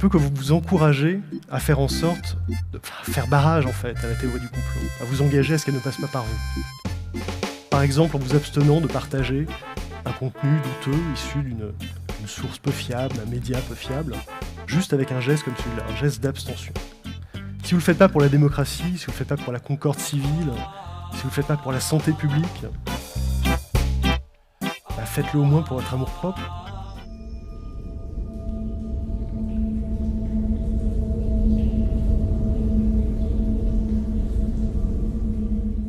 peux que vous encourager à faire en sorte de faire barrage en fait à la théorie du complot, à vous engager à ce qu'elle ne passe pas par vous. Par exemple en vous abstenant de partager un contenu douteux issu d'une source peu fiable, un média peu fiable, juste avec un geste comme celui-là, un geste d'abstention. Si vous ne le faites pas pour la démocratie, si vous ne le faites pas pour la concorde civile, si vous ne le faites pas pour la santé publique, faites-le au moins pour votre amour-propre.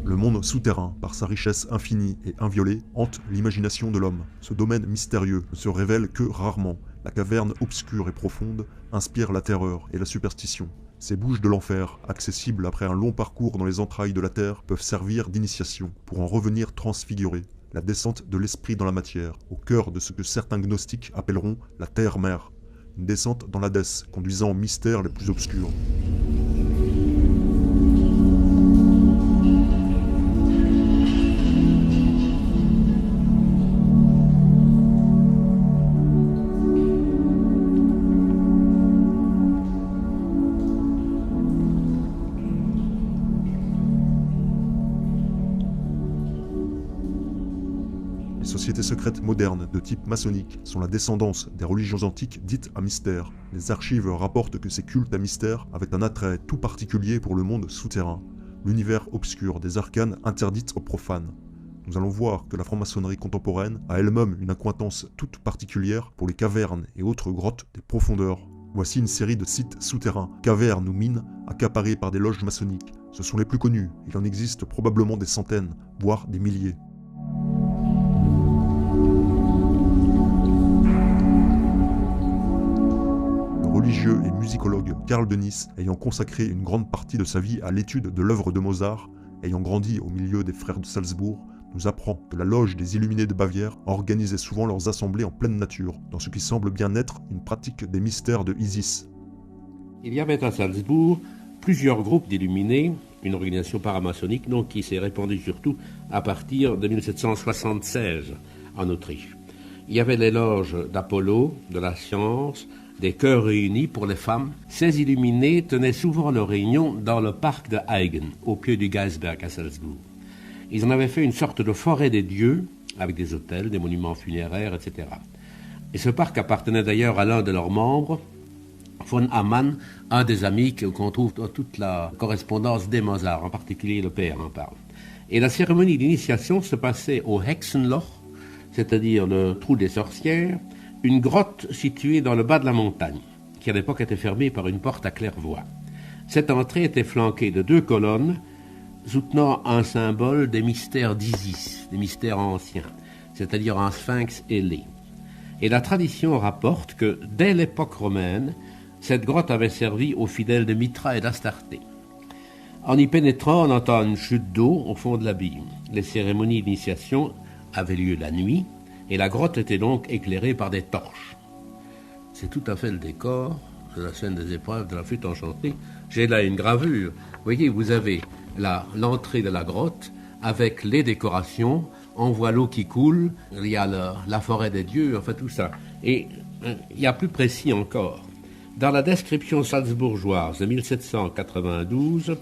Le monde souterrain, par sa richesse infinie et inviolée, hante l'imagination de l'homme. Ce domaine mystérieux ne se révèle que rarement. La caverne obscure et profonde inspire la terreur et la superstition. Ces bouches de l'enfer, accessibles après un long parcours dans les entrailles de la terre, peuvent servir d'initiation pour en revenir transfigurés. La descente de l'esprit dans la matière, au cœur de ce que certains gnostiques appelleront la terre-mère. Une descente dans l'Hadès, conduisant aux mystères les plus obscurs. Les sociétés secrètes modernes de type maçonnique sont la descendance des religions antiques dites à mystère. Les archives rapportent que ces cultes à mystère avaient un attrait tout particulier pour le monde souterrain, l'univers obscur des arcanes interdites aux profanes. Nous allons voir que la franc-maçonnerie contemporaine a elle-même une accointance toute particulière pour les cavernes et autres grottes des profondeurs. Voici une série de sites souterrains, cavernes ou mines, accaparés par des loges maçonniques. Ce sont les plus connus, il en existe probablement des centaines, voire des milliers. Religieux et musicologue Karl Dönitz, ayant consacré une grande partie de sa vie à l'étude de l'œuvre de Mozart, ayant grandi au milieu des frères de Salzbourg, nous apprend que la loge des Illuminés de Bavière organisait souvent leurs assemblées en pleine nature, dans ce qui semble bien être une pratique des mystères de Isis. Il y avait à Salzbourg plusieurs groupes d'illuminés, une organisation paramaçonnique donc, qui s'est répandue surtout à partir de 1776 en Autriche. Il y avait les loges d'Apollo, de la science, des chœurs réunis pour les femmes. Ces illuminés tenaient souvent leurs réunions dans le parc de Eigen, au pied du Geisberg à Salzbourg. Ils en avaient fait une sorte de forêt des dieux, avec des hôtels, des monuments funéraires, etc. Et ce parc appartenait d'ailleurs à l'un de leurs membres, von Hamann, un des amis qu'on trouve dans toute la correspondance des Mozart, en particulier le père en parle. Et la cérémonie d'initiation se passait au Hexenloch, c'est-à-dire le trou des sorcières, une grotte située dans le bas de la montagne, qui à l'époque était fermée par une porte à claire-voie. Cette entrée était flanquée de 2 colonnes soutenant un symbole des mystères d'Isis, des mystères anciens, c'est-à-dire un sphinx ailé. Et la tradition rapporte que, dès l'époque romaine, cette grotte avait servi aux fidèles de Mitra et d'Astarté. En y pénétrant, on entend une chute d'eau au fond de l'abîme. Les cérémonies d'initiation avaient lieu la nuit, et la grotte était donc éclairée par des torches. C'est tout à fait le décor de la scène des épreuves de la flûte enchantée. J'ai là une gravure. Vous voyez, vous avez l'entrée de la grotte avec les décorations. On voit l'eau qui coule, il y a la forêt des dieux, enfin tout ça. Et il y a plus précis encore. Dans la description salzbourgeoise de 1792,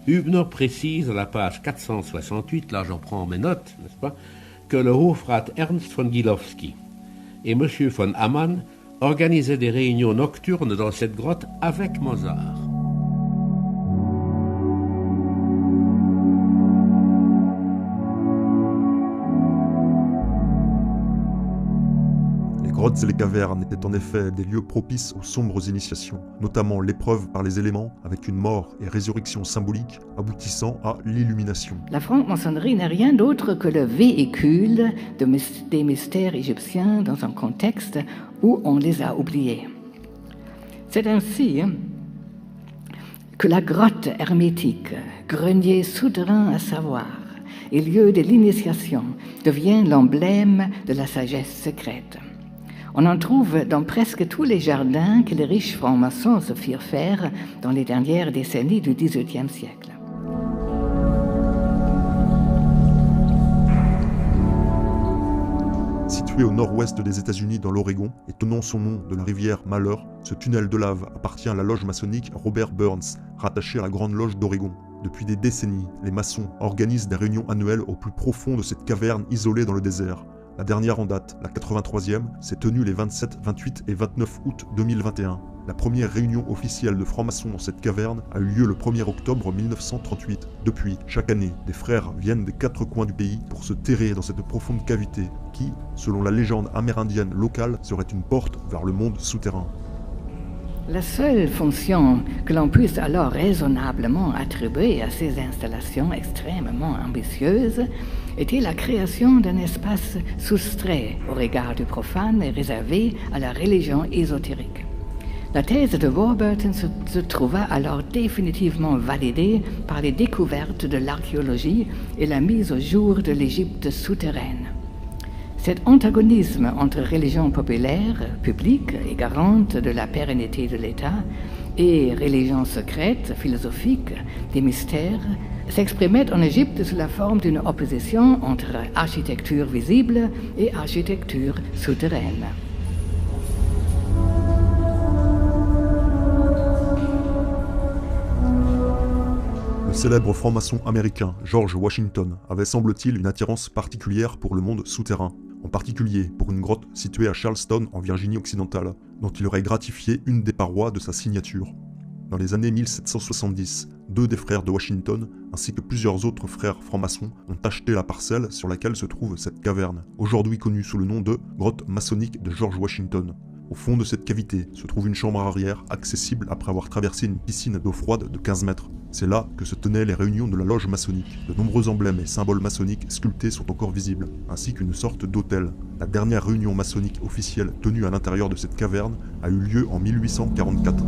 Hübner précise à la page 468, là j'en prends mes notes, n'est-ce pas, que le Hofrat Ernst von Gilowski et M. von Hamann organisaient des réunions nocturnes dans cette grotte avec Mozart. Les grottes et les cavernes étaient en effet des lieux propices aux sombres initiations, notamment l'épreuve par les éléments, avec une mort et résurrection symbolique aboutissant à l'illumination. La franc-maçonnerie n'est rien d'autre que le véhicule des mystères égyptiens dans un contexte où on les a oubliés. C'est ainsi que la grotte hermétique, grenier souterrain à savoir, et lieu de l'initiation, devient l'emblème de la sagesse secrète. On en trouve dans presque tous les jardins que les riches francs-maçons se firent faire dans les dernières décennies du XVIIIe siècle. Situé Situé au nord-ouest des États-Unis dans l'Oregon et tenant son nom de la rivière Malheur, ce tunnel de lave appartient à la loge maçonnique Robert Burns, rattachée à la Grande Loge d'Oregon. Depuis des décennies, les maçons organisent des réunions annuelles au plus profond de cette caverne isolée dans le désert. La dernière en date, la 83e, s'est tenue les 27, 28 et 29 août 2021. La première réunion officielle de francs-maçons dans cette caverne a eu lieu le 1er octobre 1938. Depuis, chaque année, des frères viennent des 4 coins du pays pour se terrer dans cette profonde cavité qui, selon la légende amérindienne locale, serait une porte vers le monde souterrain. La seule fonction que l'on puisse alors raisonnablement attribuer à ces installations extrêmement ambitieuses était la création d'un espace soustrait au regard du profane et réservé à la religion ésotérique. La thèse de Warburton se trouva alors définitivement validée par les découvertes de l'archéologie et la mise au jour de l'Égypte souterraine. Cet antagonisme entre religion populaire, publique et garante de la pérennité de l'État, et religion secrète, philosophique, des mystères, s'exprimait en Égypte sous la forme d'une opposition entre architecture visible et architecture souterraine. Le célèbre franc-maçon américain George Washington avait, semble-t-il, une attirance particulière pour le monde souterrain, en particulier pour une grotte située à Charleston en Virginie occidentale, dont il aurait gratifié une des parois de sa signature. Dans les années 1770, 2 des frères de Washington, ainsi que plusieurs autres frères francs-maçons, ont acheté la parcelle sur laquelle se trouve cette caverne, aujourd'hui connue sous le nom de grotte maçonnique de George Washington. Au fond de cette cavité se trouve une chambre arrière accessible après avoir traversé une piscine d'eau froide de 15 mètres. C'est là que se tenaient les réunions de la loge maçonnique. De nombreux emblèmes et symboles maçonniques sculptés sont encore visibles, ainsi qu'une sorte d'autel. La dernière réunion maçonnique officielle tenue à l'intérieur de cette caverne a eu lieu en 1844.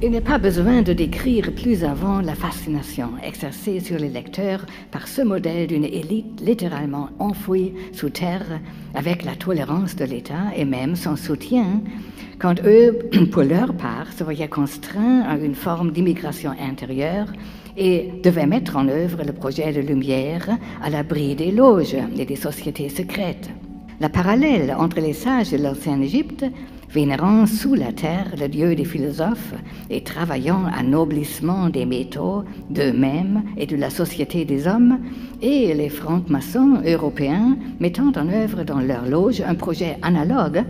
Il n'est pas besoin de décrire plus avant la fascination exercée sur les lecteurs par ce modèle d'une élite littéralement enfouie sous terre avec la tolérance de l'État et même son soutien, quand eux, pour leur part, se voyaient contraints à une forme d'immigration intérieure et devaient mettre en œuvre le projet de lumière à l'abri des loges et des sociétés secrètes. La parallèle entre les sages de l'ancienne Égypte, vénérant sous la terre le dieu des philosophes et travaillant à noblissement des métaux, d'eux-mêmes et de la société des hommes, et les francs-maçons européens mettant en œuvre dans leur loge un projet analogue,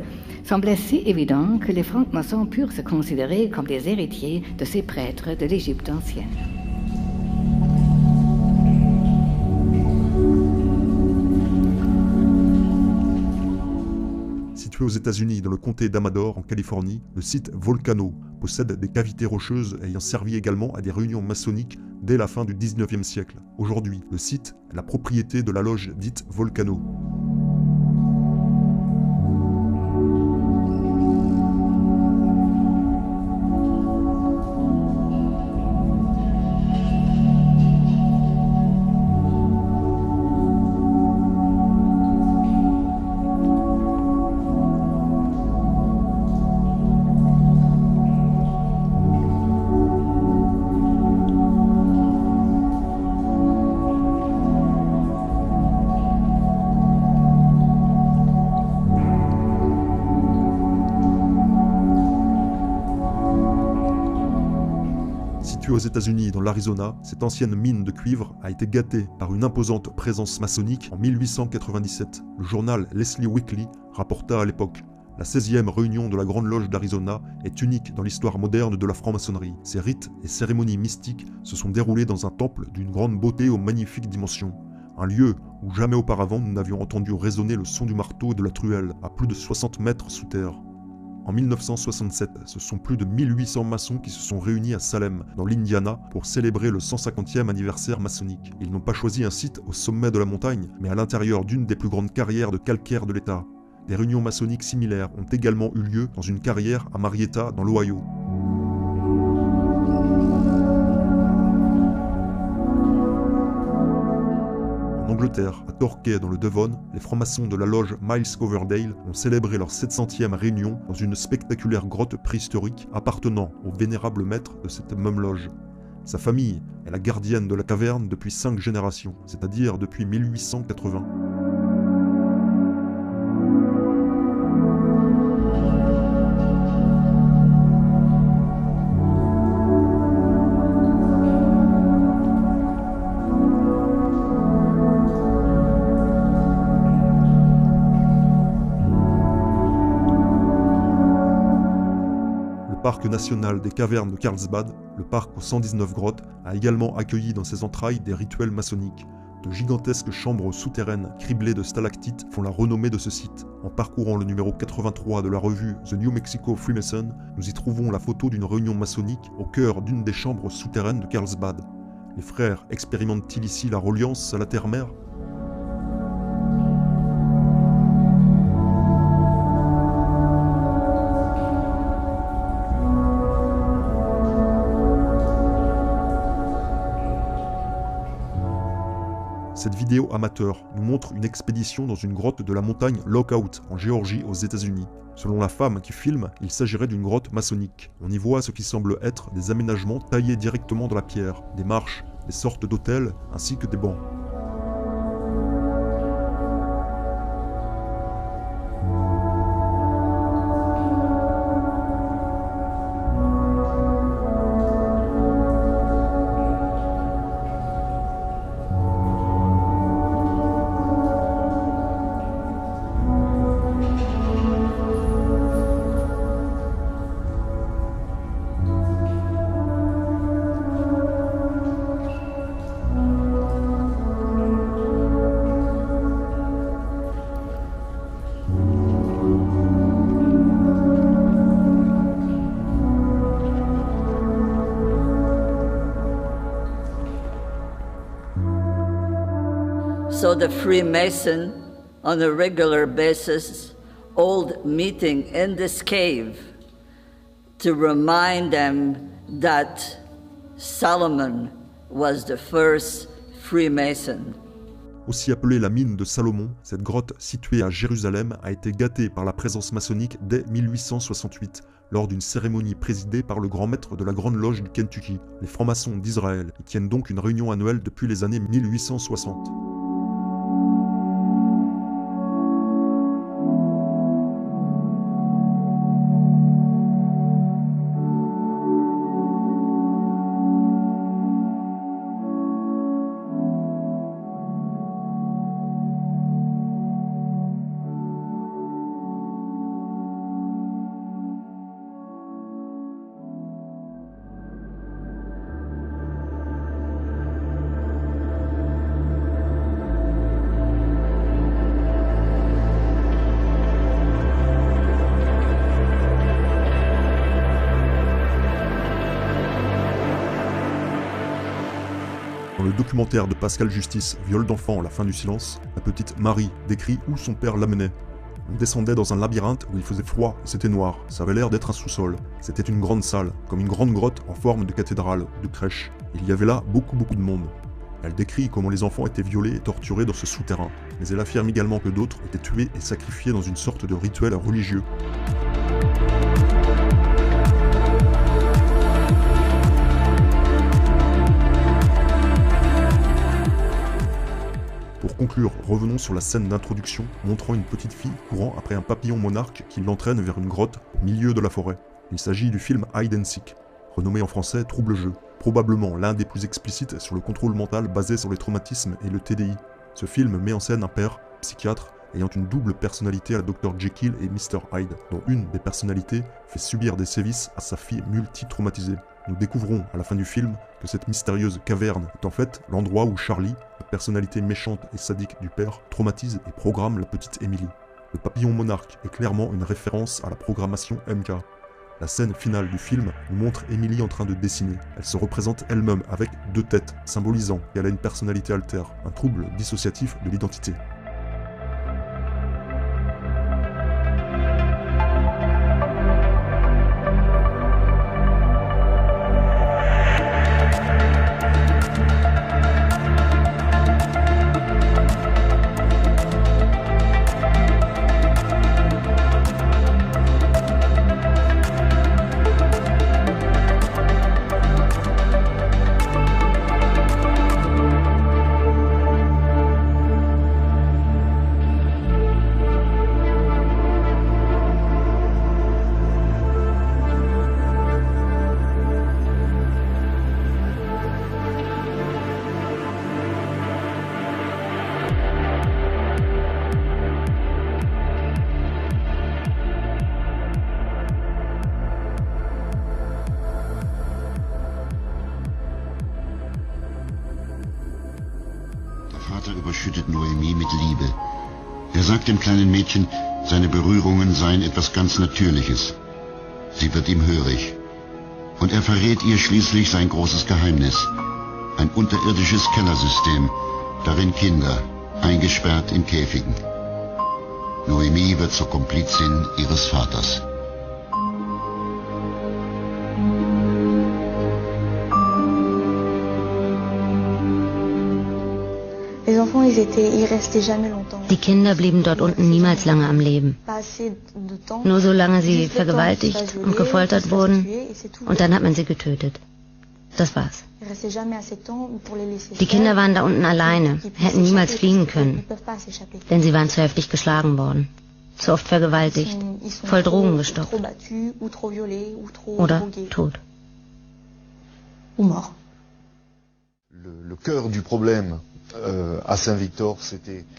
semblait si évident que les francs-maçons purent se considérer comme des héritiers de ces prêtres de l'Égypte ancienne. Situé aux États-Unis dans le comté d'Amador en Californie, le site Volcano possède des cavités rocheuses ayant servi également à des réunions maçonniques dès la fin du XIXe siècle. Aujourd'hui, le site est la propriété de la loge dite Volcano. Située aux États-Unis dans l'Arizona, cette ancienne mine de cuivre a été gâtée par une imposante présence maçonnique en 1897. Le journal Leslie Weekly rapporta à l'époque: la 16e réunion de la Grande Loge d'Arizona est unique dans l'histoire moderne de la franc-maçonnerie. Ces rites et cérémonies mystiques se sont déroulés dans un temple d'une grande beauté aux magnifiques dimensions. Un lieu où jamais auparavant nous n'avions entendu résonner le son du marteau et de la truelle, à plus de 60 mètres sous terre. En 1967, ce sont plus de 1800 maçons qui se sont réunis à Salem, dans l'Indiana, pour célébrer le 150e anniversaire maçonnique. Ils n'ont pas choisi un site au sommet de la montagne, mais à l'intérieur d'une des plus grandes carrières de calcaire de l'État. Des réunions maçonniques similaires ont également eu lieu dans une carrière à Marietta, dans l'Ohio. En Angleterre, à Torquay dans le Devon, les francs-maçons de la loge Miles Coverdale ont célébré leur 700e réunion dans une spectaculaire grotte préhistorique appartenant au vénérable maître de cette même loge. Sa famille est la gardienne de la caverne depuis 5 générations, c'est-à-dire depuis 1880. Le parc national des cavernes de Carlsbad, le parc aux 119 grottes, a également accueilli dans ses entrailles des rituels maçonniques. De gigantesques chambres souterraines criblées de stalactites font la renommée de ce site. En parcourant le numéro 83 de la revue The New Mexico Freemason, nous y trouvons la photo d'une réunion maçonnique au cœur d'une des chambres souterraines de Carlsbad. Les frères expérimentent-ils ici la reliance à la terre-mère ? Cette vidéo amateur nous montre une expédition dans une grotte de la montagne Lookout en Géorgie aux États-Unis. Selon la femme qui filme, il s'agirait d'une grotte maçonnique. On y voit ce qui semble être des aménagements taillés directement dans la pierre, des marches, des sortes d'autels ainsi que des bancs. So the Freemason, on a regular basis, hold meeting in this cave to remind them that Solomon was the first Freemason. Aussi appelée la mine de Salomon, cette grotte située à Jérusalem a été gâtée par la présence maçonnique dès 1868, lors d'une cérémonie présidée par le grand maître de la Grande Loge du Kentucky, les francs-maçons d'Israël. Ils tiennent donc une réunion annuelle depuis les années 1860. Dans le documentaire de Pascal Justice, Viol d'enfant, la fin du silence, la petite Marie décrit où son père l'amenait. On descendait dans un labyrinthe où il faisait froid et c'était noir, ça avait l'air d'être un sous-sol. C'était une grande salle, comme une grande grotte en forme de cathédrale, de crèche. Il y avait là beaucoup de monde. Elle décrit comment les enfants étaient violés et torturés dans ce souterrain, mais elle affirme également que d'autres étaient tués et sacrifiés dans une sorte de rituel religieux. Pour conclure, revenons sur la scène d'introduction montrant une petite fille courant après un papillon monarque qui l'entraîne vers une grotte au milieu de la forêt. Il s'agit du film Hide and Seek, renommé en français Trouble-Jeu, probablement l'un des plus explicites sur le contrôle mental basé sur les traumatismes et le TDI. Ce film met en scène un père, psychiatre, ayant une double personnalité à la Dr Jekyll et Mr Hyde, dont une des personnalités fait subir des sévices à sa fille multi-traumatisée. Nous découvrons à la fin du film que cette mystérieuse caverne est en fait l'endroit où Charlie, la personnalité méchante et sadique du père, traumatise et programme la petite Emily. Le papillon monarque est clairement une référence à la programmation MK. La scène finale du film nous montre Emily en train de dessiner. Elle se représente elle-même avec 2 têtes, symbolisant qu'elle a une personnalité altère, un trouble dissociatif de l'identité. sagt dem kleinen Mädchen, seine Berührungen seien etwas ganz Natürliches. Sie wird ihm hörig. Und er verrät ihr schließlich sein großes Geheimnis. Ein unterirdisches Kellersystem, darin Kinder, eingesperrt in Käfigen. Noemi wird zur Komplizin ihres Vaters. Die Kinder blieben dort unten niemals lange am Leben. Nur solange sie vergewaltigt und gefoltert wurden, und dann hat man sie getötet. Das war's. Die Kinder waren da unten alleine, hätten niemals fliehen können, denn sie waren zu heftig geschlagen worden, zu oft vergewaltigt, voll Drogen gestopft oder tot.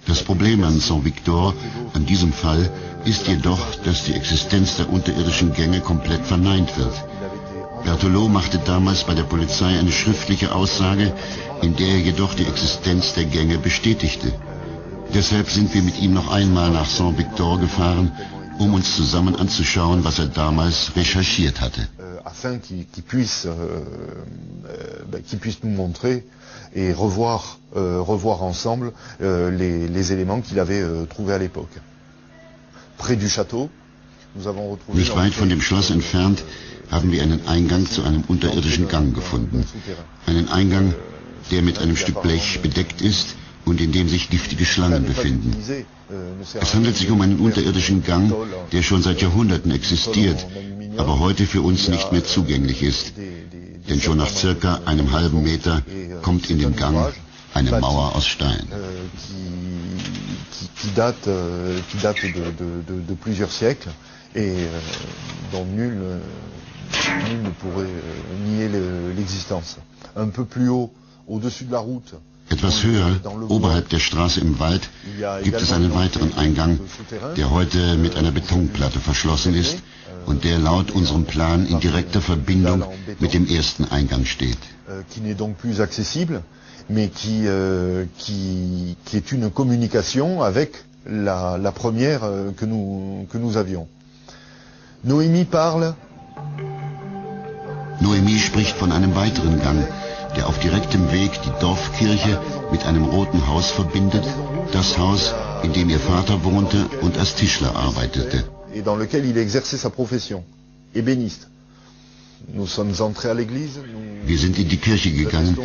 Das Problem an Saint-Victor, an diesem Fall, ist jedoch, dass die Existenz der unterirdischen Gänge komplett verneint wird. Berthelot machte damals bei der Polizei eine schriftliche Aussage, in der er jedoch die Existenz der Gänge bestätigte. Deshalb sind wir mit ihm noch einmal nach Saint-Victor gefahren, um uns zusammen anzuschauen, was er damals recherchiert hatte. Afin qu'il puisse nous montrer et revoir ensemble les éléments qu'il avait trouvés à l'époque. Près du château, nous avons retrouvé... Nicht weit von dem Schloss entfernt haben wir einen Eingang zu einem unterirdischen Gang gefunden. Einen Eingang, der mit einem Stück Blech bedeckt ist und in dem sich giftige Schlangen befinden. Es handelt sich um einen unterirdischen Gang, der schon seit Jahrhunderten existiert, aber heute für uns nicht mehr zugänglich ist. Denn schon nach circa einem halben Meter kommt in den Gang eine Mauer aus Stein. Qui date de plusieurs siècles et dont nul ne pourrait nier l'existence. Un peu plus haut, au-dessus de la route. Etwas höher, oberhalb der Straße im Wald, gibt es einen weiteren Eingang, der heute mit einer Betonplatte verschlossen ist und der laut unserem Plan in direkter Verbindung mit dem ersten Eingang steht. Qui n'est donc plus accessible, mais qui est une communication avec la première que nous avions. Noemi spricht von einem weiteren Gang, der auf direktem Weg die Dorfkirche mit einem roten Haus verbindet, das Haus, in dem ihr Vater wohnte und als Tischler arbeitete. Wir sind in die Kirche gegangen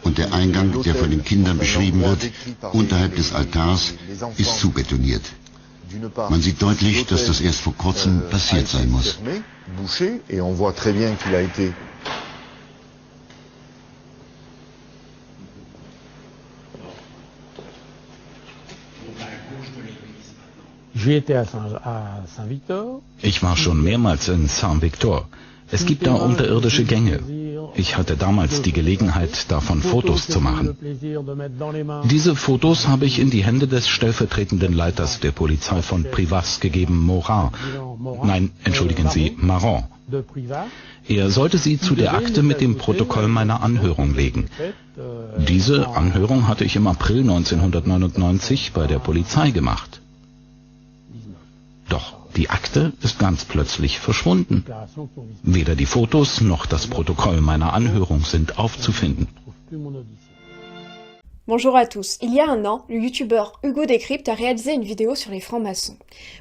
und der Eingang, der von den Kindern beschrieben wird, unterhalb des Altars, ist zubetoniert. Man sieht deutlich, dass das erst vor kurzem passiert sein muss. Ich war schon mehrmals in Saint-Victor. Es gibt da unterirdische Gänge. Ich hatte damals die Gelegenheit, davon Fotos zu machen. Diese Fotos habe ich in die Hände des stellvertretenden Leiters der Polizei von Privas gegeben, Morin. Nein, entschuldigen Sie, Marron. Er sollte sie zu der Akte mit dem Protokoll meiner Anhörung legen. Diese Anhörung hatte ich im April 1999 bei der Polizei gemacht. Doch die Akte ist ganz plötzlich verschwunden. Weder die Fotos noch das Protokoll meiner Anhörung sind aufzufinden. Bonjour à tous. Il y a un an, le youtubeur Hugo Décrypte a réalisé une vidéo sur les francs-maçons.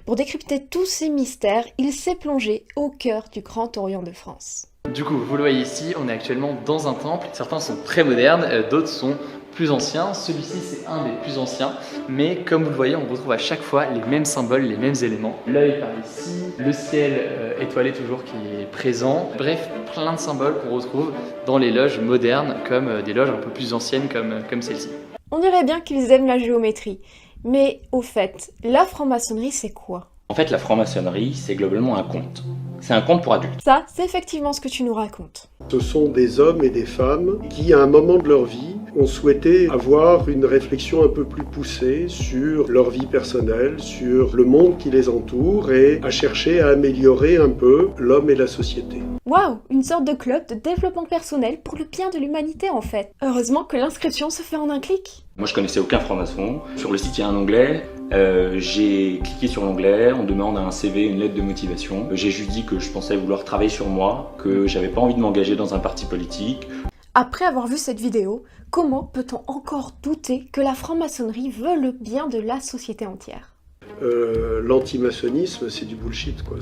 Pour décrypter tous ces mystères, il s'est plongé au cœur du Grand Orient de France. Du coup, vous le voyez ici, on est actuellement dans un temple. Certains sont très modernes, d'autres sont plus anciens. Celui-ci, c'est un des plus anciens. Mais comme vous le voyez, on retrouve à chaque fois les mêmes symboles, les mêmes éléments. L'œil par ici, le ciel étoilé toujours qui est présent. Bref, plein de symboles qu'on retrouve dans les loges modernes, comme des loges un peu plus anciennes comme celle-ci. On dirait bien qu'ils aiment la géométrie. Mais au fait, la franc-maçonnerie, c'est quoi ? En fait, la franc-maçonnerie, c'est globalement un conte. C'est un conte pour adultes. Ça, c'est effectivement ce que tu nous racontes. Ce sont des hommes et des femmes qui, à un moment de leur vie, ont souhaité avoir une réflexion un peu plus poussée sur leur vie personnelle, sur le monde qui les entoure et à chercher à améliorer un peu l'homme et la société. Waouh, une sorte de club de développement personnel pour le bien de l'humanité en fait. Heureusement que l'inscription se fait en un clic. Moi je connaissais aucun franc-maçon. Sur le site il y a un onglet J'ai cliqué sur l'onglet, on demande un CV, une lettre de motivation. J'ai juste dit que je pensais vouloir travailler sur moi, que j'avais pas envie de m'engager dans un parti politique. Après avoir vu cette vidéo, comment peut-on encore douter que la franc-maçonnerie veut le bien de la société entière ? L'antimaçonnisme, c'est du bullshit, quoi.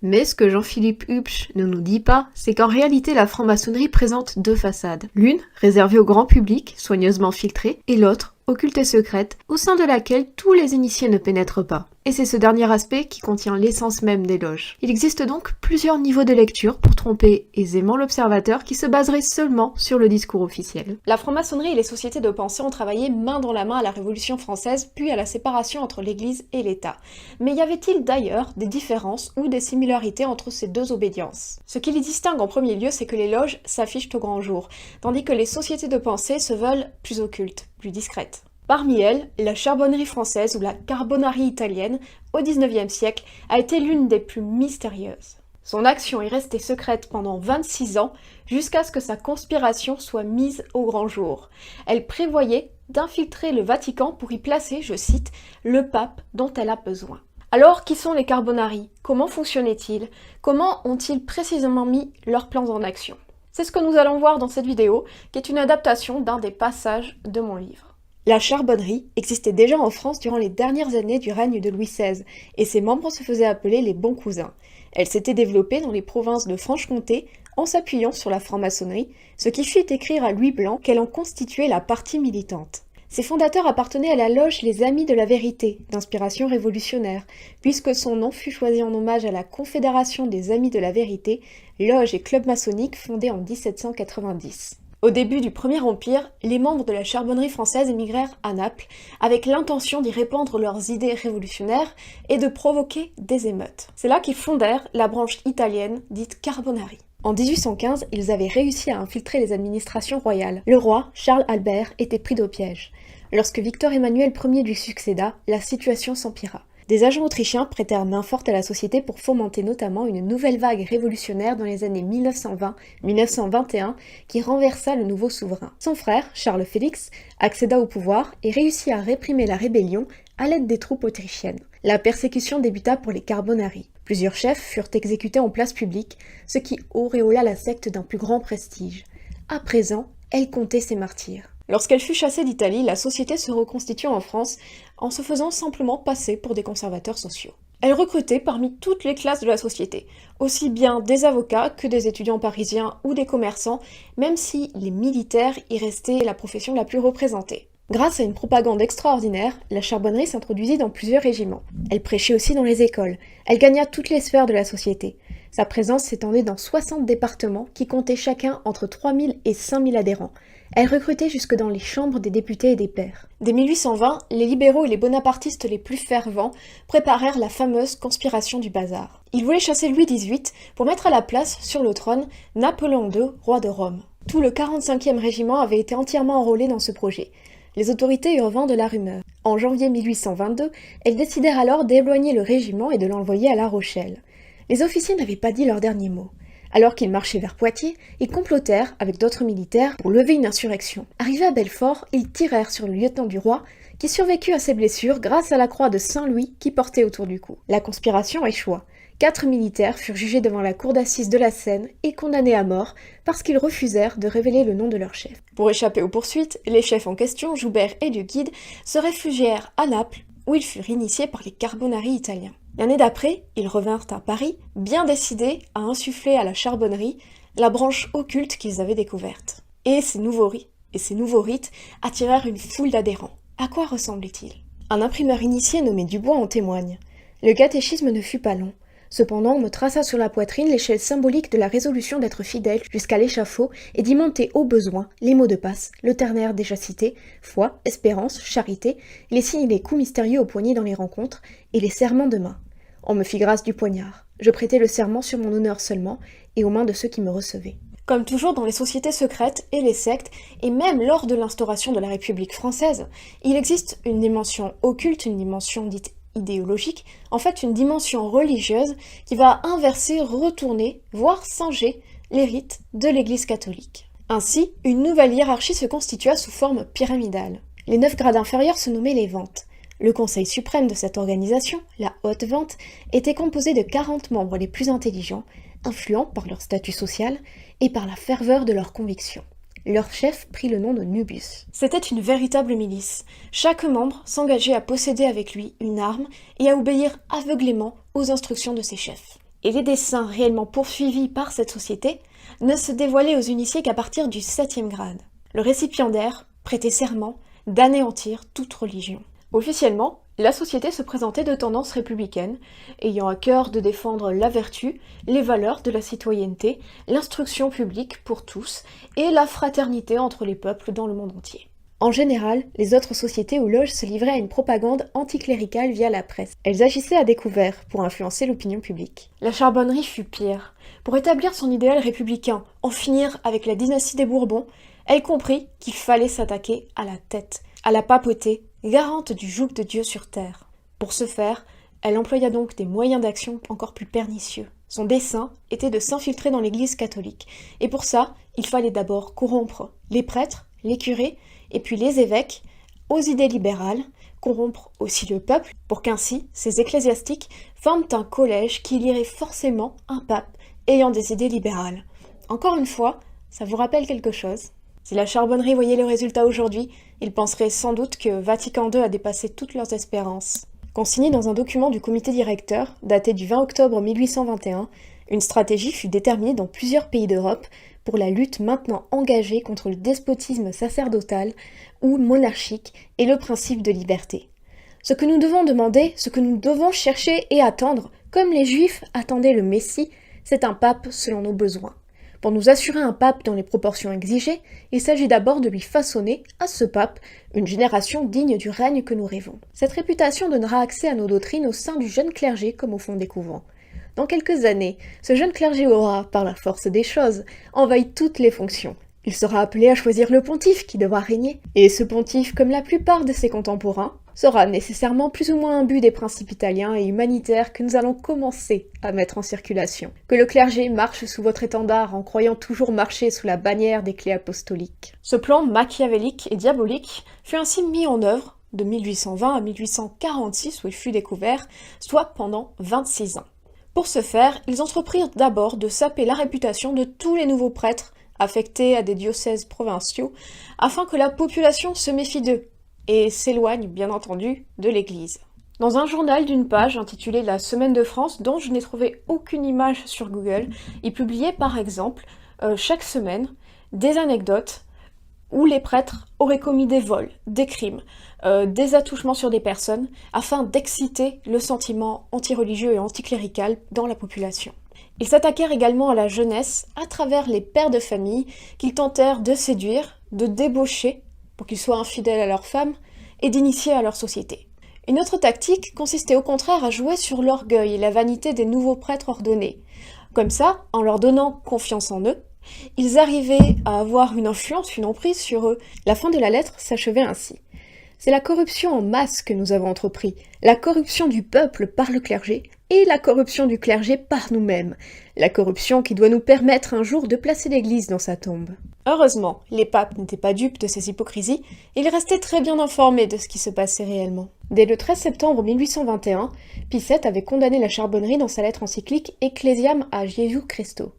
Mais ce que Jean-Philippe Hubsch ne nous dit pas, c'est qu'en réalité la franc-maçonnerie présente deux façades. L'une, réservée au grand public, soigneusement filtrée, et l'autre, occulte et secrète, au sein de laquelle tous les initiés ne pénètrent pas. Et c'est ce dernier aspect qui contient l'essence même des loges. Il existe donc plusieurs niveaux de lecture pour tromper aisément l'observateur qui se baserait seulement sur le discours officiel. La franc-maçonnerie et les sociétés de pensée ont travaillé main dans la main à la Révolution française, puis à la séparation entre l'Église et l'État. Mais y avait-il d'ailleurs des différences ou des similarités entre ces deux obédiences ? Ce qui les distingue en premier lieu, c'est que les loges s'affichent au grand jour, tandis que les sociétés de pensée se veulent plus occultes, plus discrètes. Parmi elles, la charbonnerie française ou la carbonari italienne, au XIXe siècle, a été l'une des plus mystérieuses. Son action est restée secrète pendant 26 ans, jusqu'à ce que sa conspiration soit mise au grand jour. Elle prévoyait d'infiltrer le Vatican pour y placer, je cite, « le pape dont elle a besoin ». Alors, qui sont les carbonari ? Comment fonctionnaient-ils ? Comment ont-ils précisément mis leurs plans en action ? C'est ce que nous allons voir dans cette vidéo, qui est une adaptation d'un des passages de mon livre. La charbonnerie existait déjà en France durant les dernières années du règne de Louis XVI, et ses membres se faisaient appeler les bons cousins. Elle s'était développée dans les provinces de Franche-Comté en s'appuyant sur la franc-maçonnerie, ce qui fit écrire à Louis Blanc qu'elle en constituait la partie militante. Ses fondateurs appartenaient à la loge Les Amis de la Vérité, d'inspiration révolutionnaire, puisque son nom fut choisi en hommage à la Confédération des Amis de la Vérité, loge et club maçonnique fondé en 1790. Au début du Premier Empire, les membres de la charbonnerie française émigrèrent à Naples avec l'intention d'y répandre leurs idées révolutionnaires et de provoquer des émeutes. C'est là qu'ils fondèrent la branche italienne dite Carbonari. En 1815, ils avaient réussi à infiltrer les administrations royales. Le roi, Charles Albert, était pris au piège. Lorsque Victor Emmanuel Ier lui succéda, la situation s'empira. Des agents autrichiens prêtèrent main forte à la société pour fomenter notamment une nouvelle vague révolutionnaire dans les années 1920-1921 qui renversa le nouveau souverain. Son frère, Charles Félix, accéda au pouvoir et réussit à réprimer la rébellion à l'aide des troupes autrichiennes. La persécution débuta pour les Carbonari. Plusieurs chefs furent exécutés en place publique, ce qui auréola la secte d'un plus grand prestige. À présent, elle comptait ses martyrs. Lorsqu'elle fut chassée d'Italie, la société se reconstitua en France en se faisant simplement passer pour des conservateurs sociaux. Elle recrutait parmi toutes les classes de la société, aussi bien des avocats que des étudiants parisiens ou des commerçants, même si les militaires y restaient la profession la plus représentée. Grâce à une propagande extraordinaire, la charbonnerie s'introduisit dans plusieurs régiments. Elle prêchait aussi dans les écoles. Elle gagna toutes les sphères de la société. Sa présence s'étendait dans 60 départements qui comptaient chacun entre 3000 et 5000 adhérents. Elle recrutait jusque dans les chambres des députés et des pairs. Dès 1820, les libéraux et les bonapartistes les plus fervents préparèrent la fameuse conspiration du bazar. Ils voulaient chasser Louis XVIII pour mettre à la place, sur le trône, Napoléon II, roi de Rome. Tout le 45e régiment avait été entièrement enrôlé dans ce projet. Les autorités eurent vent de la rumeur. En janvier 1822, elles décidèrent alors d'éloigner le régiment et de l'envoyer à La Rochelle. Les officiers n'avaient pas dit leur dernier mot. Alors qu'ils marchaient vers Poitiers, ils complotèrent avec d'autres militaires pour lever une insurrection. Arrivés à Belfort, ils tirèrent sur le lieutenant du roi, qui survécut à ses blessures grâce à la croix de Saint-Louis qui portait autour du cou. La conspiration échoua. 4 militaires furent jugés devant la cour d'assises de la Seine et condamnés à mort parce qu'ils refusèrent de révéler le nom de leur chef. Pour échapper aux poursuites, les chefs en question, Joubert et Duguide, se réfugièrent à Naples, où ils furent initiés par les Carbonari italiens. L'année d'après, ils revinrent à Paris, bien décidés à insuffler à la charbonnerie la branche occulte qu'ils avaient découverte. Et ces nouveaux rites attirèrent une foule d'adhérents. À quoi ressemblaient-ils ? Un imprimeur initié nommé Dubois en témoigne. Le catéchisme ne fut pas long. Cependant, on me traça sur la poitrine l'échelle symbolique de la résolution d'être fidèle jusqu'à l'échafaud et d'y monter au besoin les mots de passe, le ternaire déjà cité, foi, espérance, charité, les signes et les coups mystérieux aux poignets dans les rencontres, et les serments de main. On me fit grâce du poignard. Je prêtai le serment sur mon honneur seulement, et aux mains de ceux qui me recevaient. Comme toujours dans les sociétés secrètes et les sectes, et même lors de l'instauration de la République française, il existe une dimension occulte, une dimension dite idéologique, en fait une dimension religieuse qui va inverser, retourner, voire singer les rites de l'Église catholique. Ainsi, une nouvelle hiérarchie se constitua sous forme pyramidale. Les 9 grades inférieurs se nommaient les ventes. Le conseil suprême de cette organisation, la Haute Vente, était composé de 40 membres les plus intelligents, influents par leur statut social et par la ferveur de leurs convictions. Leur chef prit le nom de Nubus. C'était une véritable milice. Chaque membre s'engageait à posséder avec lui une arme et à obéir aveuglément aux instructions de ses chefs. Et les desseins réellement poursuivis par cette société ne se dévoilaient aux initiés qu'à partir du 7e grade. Le récipiendaire prêtait serment d'anéantir toute religion. Officiellement, la société se présentait de tendance républicaine, ayant à cœur de défendre la vertu, les valeurs de la citoyenneté, l'instruction publique pour tous et la fraternité entre les peuples dans le monde entier. En général, les autres sociétés ou loges se livraient à une propagande anticléricale via la presse. Elles agissaient à découvert pour influencer l'opinion publique. La Charbonnerie fut pire. Pour établir son idéal républicain, en finir avec la dynastie des Bourbons, elle comprit qu'il fallait s'attaquer à la tête, à la papauté, garante du joug de Dieu sur terre. Pour ce faire, elle employa donc des moyens d'action encore plus pernicieux. Son dessein était de s'infiltrer dans l'Église catholique, et pour ça, il fallait d'abord corrompre les prêtres, les curés, et puis les évêques, aux idées libérales, corrompre aussi le peuple, pour qu'ainsi ces ecclésiastiques forment un collège qui élierait forcément un pape ayant des idées libérales. Encore une fois, ça vous rappelle quelque chose ? Si la Charbonnerie voyait le résultat aujourd'hui, il penserait sans doute que Vatican II a dépassé toutes leurs espérances. Consigné dans un document du comité directeur, daté du 20 octobre 1821, une stratégie fut déterminée dans plusieurs pays d'Europe pour la lutte maintenant engagée contre le despotisme sacerdotal ou monarchique et le principe de liberté. Ce que nous devons demander, ce que nous devons chercher et attendre, comme les Juifs attendaient le Messie, c'est un pape selon nos besoins. Pour nous assurer un pape dans les proportions exigées, il s'agit d'abord de lui façonner, à ce pape, une génération digne du règne que nous rêvons. Cette réputation donnera accès à nos doctrines au sein du jeune clergé comme au fond des couvents. Dans quelques années, ce jeune clergé aura, par la force des choses, envahi toutes les fonctions. Il sera appelé à choisir le pontife qui devra régner, et ce pontife, comme la plupart de ses contemporains, sera nécessairement plus ou moins imbu des principes italiens et humanitaires que nous allons commencer à mettre en circulation. Que le clergé marche sous votre étendard en croyant toujours marcher sous la bannière des clés apostoliques. Ce plan machiavélique et diabolique fut ainsi mis en œuvre de 1820 à 1846 où il fut découvert, soit pendant 26 ans. Pour ce faire, ils entreprirent d'abord de saper la réputation de tous les nouveaux prêtres affectés à des diocèses provinciaux, afin que la population se méfie d'eux et s'éloigne, bien entendu, de l'Église. Dans un journal d'une page intitulé La Semaine de France, dont je n'ai trouvé aucune image sur Google, il publiait par exemple, chaque semaine, des anecdotes où les prêtres auraient commis des vols, des crimes, des attouchements sur des personnes, afin d'exciter le sentiment antireligieux et anticlérical dans la population. Ils s'attaquèrent également à la jeunesse à travers les pères de famille qu'ils tentèrent de séduire, de débaucher pour qu'ils soient infidèles à leurs femmes et d'initier à leur société. Une autre tactique consistait au contraire à jouer sur l'orgueil et la vanité des nouveaux prêtres ordonnés. Comme ça, en leur donnant confiance en eux, ils arrivaient à avoir une influence, une emprise sur eux. La fin de la lettre s'achevait ainsi. C'est la corruption en masse que nous avons entrepris, la corruption du peuple par le clergé et la corruption du clergé par nous-mêmes, la corruption qui doit nous permettre un jour de placer l'Église dans sa tombe. Heureusement, les papes n'étaient pas dupes de ces hypocrisies, ils restaient très bien informés de ce qui se passait réellement. Dès le 13 septembre 1821, Pie VII avait condamné la Charbonnerie dans sa lettre encyclique Ecclesiam a Jesu Christo.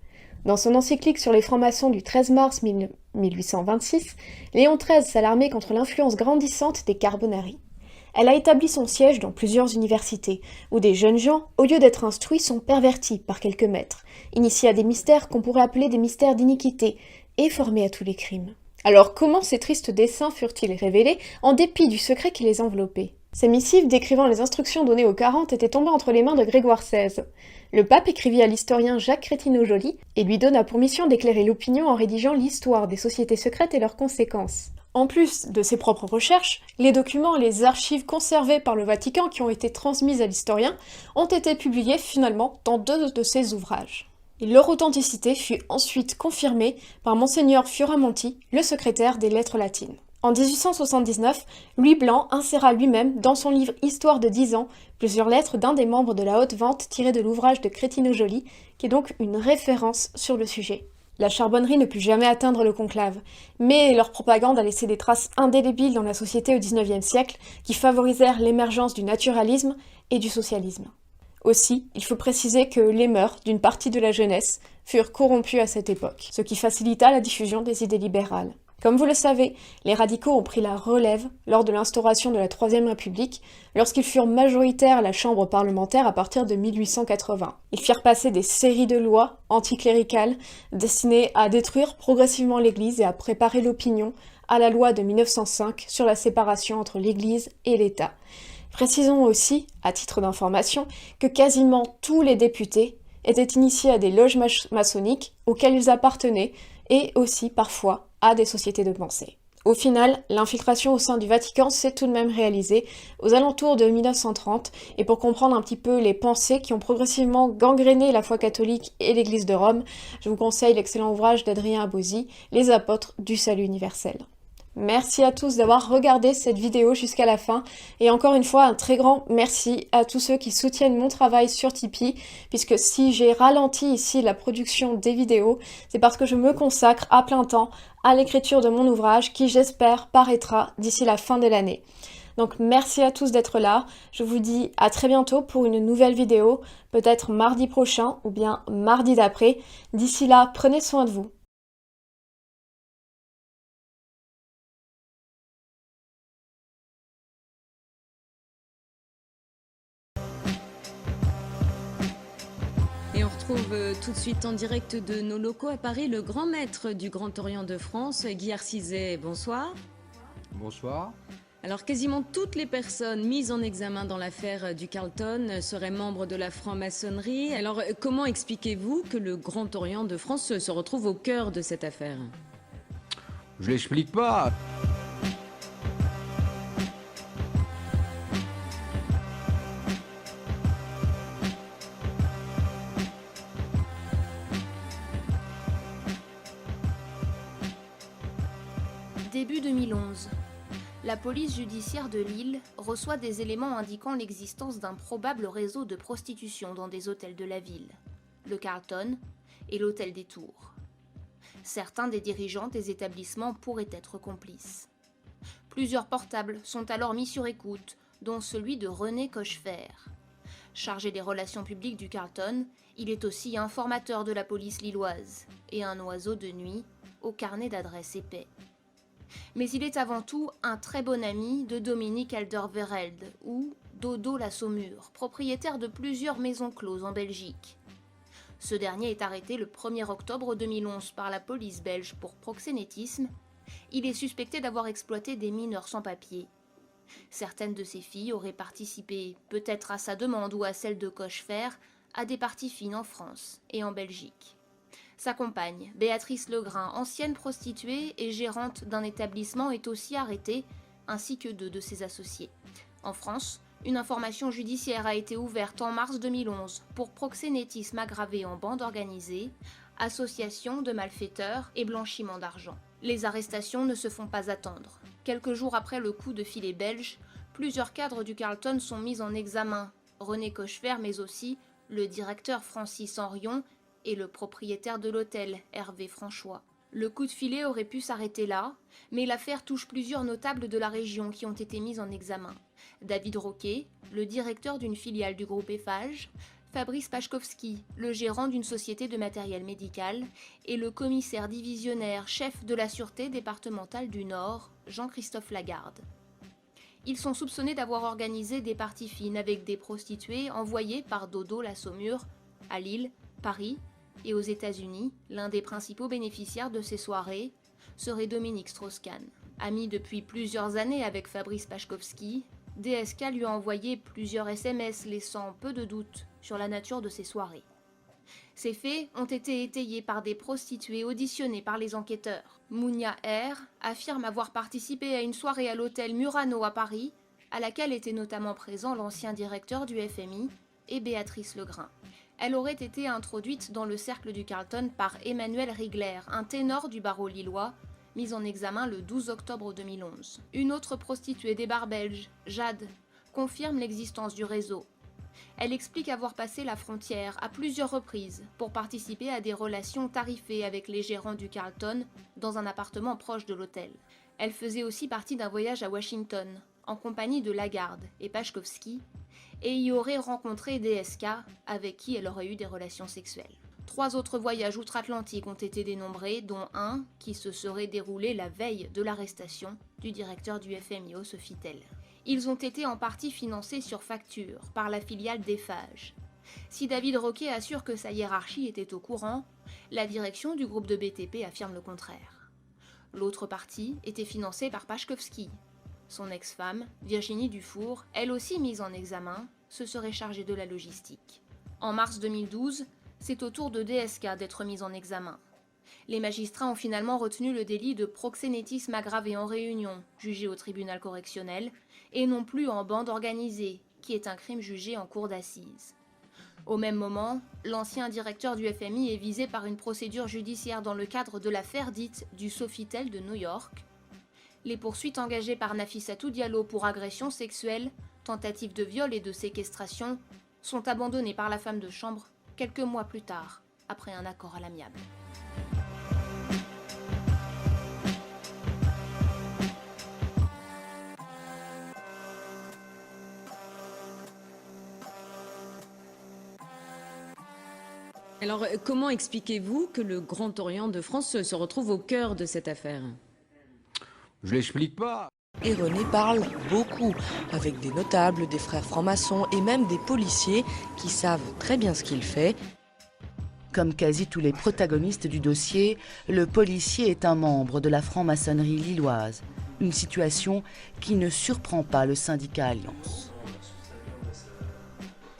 Dans son encyclique sur les francs-maçons du 13 mars 1826, Léon XIII s'alarmait contre l'influence grandissante des Carbonari. Elle a établi son siège dans plusieurs universités, où des jeunes gens, au lieu d'être instruits, sont pervertis par quelques maîtres, initiés à des mystères qu'on pourrait appeler des mystères d'iniquité, et formés à tous les crimes. Alors comment ces tristes desseins furent-ils révélés, en dépit du secret qui les enveloppait ? Ces missives décrivant les instructions données aux 40 étaient tombées entre les mains de Grégoire XVI. Le pape écrivit à l'historien Jacques Crétinau-Joly et lui donna pour mission d'éclairer l'opinion en rédigeant l'histoire des sociétés secrètes et leurs conséquences. En plus de ses propres recherches, les documents et les archives conservées par le Vatican qui ont été transmises à l'historien ont été publiés finalement dans 2 de ses ouvrages. Et leur authenticité fut ensuite confirmée par Monseigneur Fioramonti, le secrétaire des lettres latines. En 1879, Louis Blanc inséra lui-même dans son livre Histoire de 10 ans plusieurs lettres d'un des membres de la Haute Vente tirées de l'ouvrage de Crétinau-Joly, qui est donc une référence sur le sujet. La charbonnerie ne put jamais atteindre le conclave, mais leur propagande a laissé des traces indélébiles dans la société au XIXe siècle qui favorisèrent l'émergence du naturalisme et du socialisme. Aussi, il faut préciser que les mœurs d'une partie de la jeunesse furent corrompues à cette époque, ce qui facilita la diffusion des idées libérales. Comme vous le savez, les radicaux ont pris la relève lors de l'instauration de la Troisième République, lorsqu'ils furent majoritaires à la Chambre parlementaire à partir de 1880. Ils firent passer des séries de lois anticléricales destinées à détruire progressivement l'Église et à préparer l'opinion à la loi de 1905 sur la séparation entre l'Église et l'État. Précisons aussi, à titre d'information, que quasiment tous les députés étaient initiés à des loges maçonniques auxquelles ils appartenaient et aussi, parfois, à des sociétés de pensée. Au final, l'infiltration au sein du Vatican s'est tout de même réalisée aux alentours de 1930, et pour comprendre un petit peu les pensées qui ont progressivement gangréné la foi catholique et l'Église de Rome, je vous conseille l'excellent ouvrage d'Adrien Abosi, Les apôtres du salut universel. Merci à tous d'avoir regardé cette vidéo jusqu'à la fin et encore une fois un très grand merci à tous ceux qui soutiennent mon travail sur Tipeee puisque si j'ai ralenti ici la production des vidéos, c'est parce que je me consacre à plein temps à l'écriture de mon ouvrage qui j'espère paraîtra d'ici la fin de l'année. Donc merci à tous d'être là, je vous dis à très bientôt pour une nouvelle vidéo, peut-être mardi prochain ou bien mardi d'après. D'ici là, prenez soin de vous. Et on retrouve tout de suite en direct de nos locaux à Paris le grand maître du Grand Orient de France, Guy Arcizet. Bonsoir. Bonsoir. Alors quasiment toutes les personnes mises en examen dans l'affaire du Carlton seraient membres de la franc-maçonnerie. Alors comment expliquez-vous que le Grand Orient de France se retrouve au cœur de cette affaire? Je l'explique pas. Début 2011. La police judiciaire de Lille reçoit des éléments indiquant l'existence d'un probable réseau de prostitution dans des hôtels de la ville, le Carlton et l'hôtel des Tours. Certains des dirigeants des établissements pourraient être complices. Plusieurs portables sont alors mis sur écoute, dont celui de René Cochefer. Chargé des relations publiques du Carlton, il est aussi informateur de la police lilloise et un oiseau de nuit au carnet d'adresses épais. Mais il est avant tout un très bon ami de Dominique Elder-Verelde, ou Dodo la Saumure, propriétaire de plusieurs maisons closes en Belgique. Ce dernier est arrêté le 1er octobre 2011 par la police belge pour proxénétisme. Il est suspecté d'avoir exploité des mineurs sans papier. Certaines de ses filles auraient participé, peut-être à sa demande ou à celle de Cochefer, à des parties fines en France et en Belgique. Sa compagne, Béatrice Legrain, ancienne prostituée et gérante d'un établissement, est aussi arrêtée, ainsi que 2 de ses associés. En France, une information judiciaire a été ouverte en mars 2011 pour proxénétisme aggravé en bande organisée, association de malfaiteurs et blanchiment d'argent. Les arrestations ne se font pas attendre. Quelques jours après le coup de filet belge, plusieurs cadres du Carlton sont mis en examen, René Cochefer mais aussi le directeur Francis Henrion et le propriétaire de l'hôtel, Hervé François. Le coup de filet aurait pu s'arrêter là, mais l'affaire touche plusieurs notables de la région qui ont été mis en examen. David Roquet, le directeur d'une filiale du groupe Eiffage, Fabrice Pachkowski, le gérant d'une société de matériel médical, et le commissaire divisionnaire chef de la sûreté départementale du Nord, Jean-Christophe Lagarde. Ils sont soupçonnés d'avoir organisé des parties fines avec des prostituées envoyées par Dodo la Saumure à Lille, Paris, et aux États-Unis. L'un des principaux bénéficiaires de ces soirées serait Dominique Strauss-Kahn. Ami depuis plusieurs années avec Fabrice Pachkowski, DSK lui a envoyé plusieurs SMS laissant peu de doute sur la nature de ces soirées. Ces faits ont été étayés par des prostituées auditionnées par les enquêteurs. Mounia R. affirme avoir participé à une soirée à l'hôtel Murano à Paris, à laquelle était notamment présent l'ancien directeur du FMI et Béatrice Legrain. Elle aurait été introduite dans le cercle du Carlton par Emmanuel Rigler, un ténor du barreau lillois, mis en examen le 12 octobre 2011. Une autre prostituée des bars belges, Jade, confirme l'existence du réseau. Elle explique avoir passé la frontière à plusieurs reprises pour participer à des relations tarifées avec les gérants du Carlton dans un appartement proche de l'hôtel. Elle faisait aussi partie d'un voyage à Washington, en compagnie de Lagarde et Paszkowski, et y aurait rencontré DSK, avec qui elle aurait eu des relations sexuelles. 3 autres voyages outre-Atlantique ont été dénombrés, dont un qui se serait déroulé la veille de l'arrestation du directeur du FMI au Sofitel. Ils ont été en partie financés sur facture par la filiale d'Eiffage. Si David Roquet assure que sa hiérarchie était au courant, la direction du groupe de BTP affirme le contraire. L'autre partie était financée par Paszkowski. Son ex-femme, Virginie Dufour, elle aussi mise en examen, se serait chargée de la logistique. En mars 2012, c'est au tour de DSK d'être mise en examen. Les magistrats ont finalement retenu le délit de proxénétisme aggravé en réunion, jugé au tribunal correctionnel, et non plus en bande organisée, qui est un crime jugé en cour d'assises. Au même moment, l'ancien directeur du FMI est visé par une procédure judiciaire dans le cadre de l'affaire dite du Sofitel de New York. Les poursuites engagées par Nafissatou Diallo pour agression sexuelle, tentative de viol et de séquestration sont abandonnées par la femme de chambre quelques mois plus tard, après un accord à l'amiable. Alors, comment expliquez-vous que le Grand Orient de France se retrouve au cœur de cette affaire? Je l'explique pas. Et René parle beaucoup, avec des notables, des frères francs-maçons et même des policiers qui savent très bien ce qu'il fait. Comme quasi tous les protagonistes du dossier, le policier est un membre de la franc-maçonnerie lilloise. Une situation qui ne surprend pas le syndicat Alliance.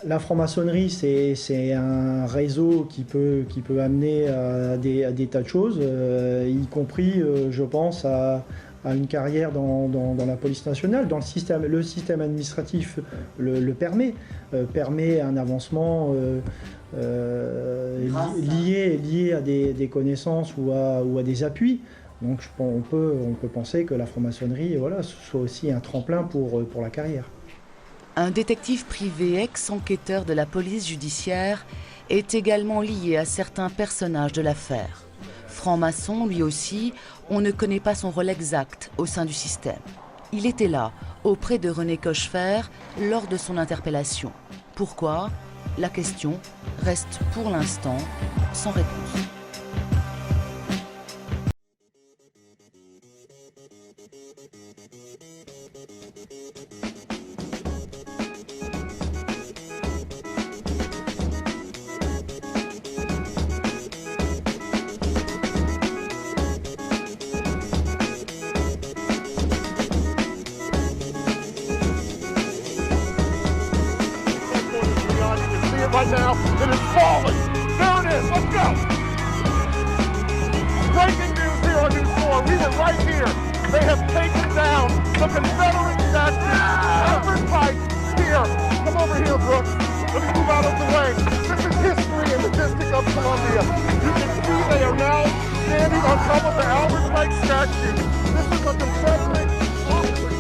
La franc-maçonnerie, c'est un réseau qui peut amener à des tas de choses, y compris, je pense, à une carrière dans la police nationale. Dans le système administratif le permet un avancement lié à des connaissances ou à des appuis. Donc on peut penser que la franc-maçonnerie, voilà, soit aussi un tremplin pour la carrière. Un détective privé ex-enquêteur de la police judiciaire est également lié à certains personnages de l'affaire. Franc-maçon, lui aussi, on ne connaît pas son rôle exact au sein du système. Il était là, auprès de René Cochefer, lors de son interpellation. Pourquoi? La question reste pour l'instant sans réponse. Right now, it is falling. There it is. Let's go. Breaking news here on News 4. We were right here. They have taken down the Confederate statue. Albert Pike here. Come over here, Brooks. Let me move out of the way. This is history in the District of Columbia. You can see they are now standing on top of the Albert Pike statue. This is a Confederate officer.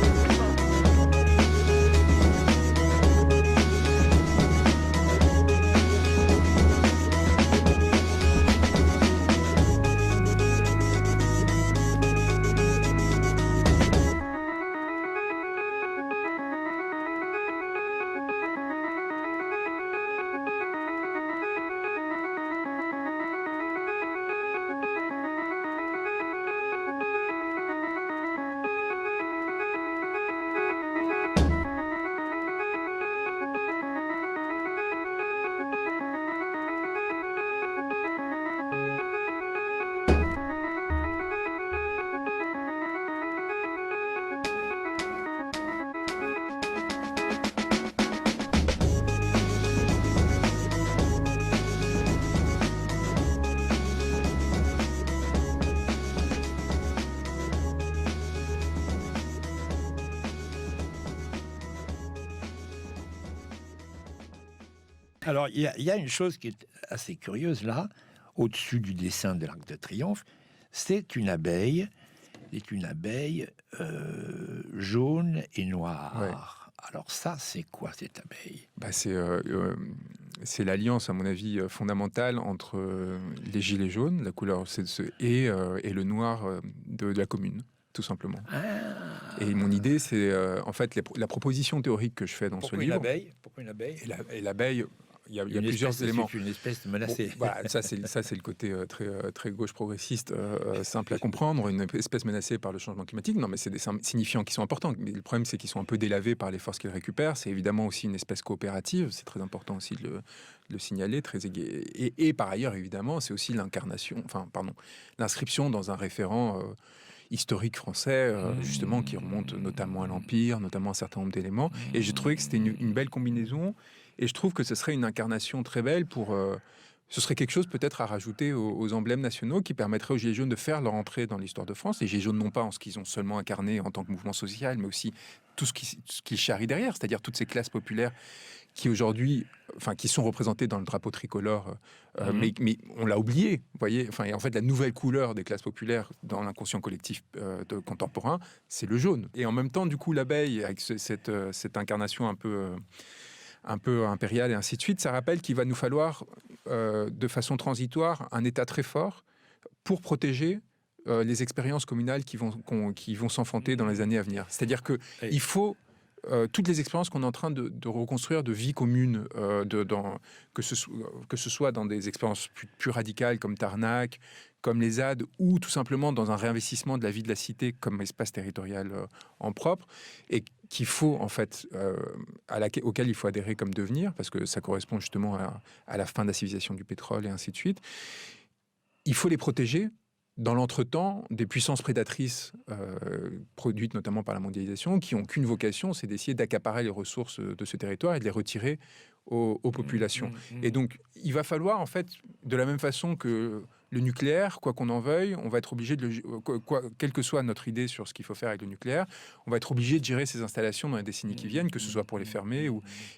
Alors, il y a une chose qui est assez curieuse là, au-dessus du dessin de l'Arc de Triomphe, c'est une abeille jaune et noire. Alors ça, c'est quoi cette abeille? C'est l'alliance, à mon avis, fondamentale entre les gilets jaunes, la couleur et le noir de la commune, tout simplement. Et mon idée, c'est en fait la proposition théorique que je fais dans ce livre. Pourquoi une abeille? Et l'abeille, il y a plusieurs éléments. C'est une espèce menacée. Bon, voilà, ça c'est le côté très gauche progressiste, simple à comprendre, une espèce menacée par le changement climatique. Non, mais c'est des signifiants qui sont importants. Mais le problème, c'est qu'ils sont un peu délavés par les forces qu'ils récupèrent. C'est évidemment aussi une espèce coopérative. C'est très important aussi de le signaler. Et par ailleurs, évidemment, c'est aussi l'inscription dans un référent historique français, justement, qui remonte notamment à l'Empire, notamment à un certain nombre d'éléments. Et j'ai trouvé que c'était une belle combinaison. Et je trouve que ce serait une incarnation très belle pour... ce serait quelque chose peut-être à rajouter aux emblèmes nationaux qui permettrait aux Gilets jaunes de faire leur entrée dans l'histoire de France. Les Gilets jaunes, non pas en ce qu'ils ont seulement incarné en tant que mouvement social, mais aussi tout ce qu'ils charrient derrière, c'est-à-dire toutes ces classes populaires qui aujourd'hui, qui sont représentées dans le drapeau tricolore, mais on l'a oublié, vous voyez. Et en fait, la nouvelle couleur des classes populaires dans l'inconscient collectif contemporain, c'est le jaune. Et en même temps, du coup, l'abeille, avec cette incarnation un peu impériale et ainsi de suite, ça rappelle qu'il va nous falloir, de façon transitoire, un État très fort pour protéger les expériences communales qui vont s'enfanter dans les années à venir. C'est-à-dire qu'il faut toutes les expériences qu'on est en train de reconstruire de vie commune, que ce soit dans des expériences plus radicales comme Tarnac, comme les ZAD, ou tout simplement dans un réinvestissement de la vie de la cité comme espace territorial en propre, et qu'il faut en fait auquel il faut adhérer comme devenir, parce que ça correspond justement à la fin de la civilisation du pétrole et ainsi de suite. Il faut les protéger dans l'entretemps des puissances prédatrices produites notamment par la mondialisation, qui n'ont qu'une vocation, c'est d'essayer d'accaparer les ressources de ce territoire et de les retirer aux populations. Et donc, il va falloir, en fait, de la même façon que le nucléaire, quoi qu'on en veuille, on va être obligé quelle que soit notre idée sur ce qu'il faut faire avec le nucléaire, on va être obligé de gérer ces installations dans les décennies qui viennent, que ce soit pour les fermer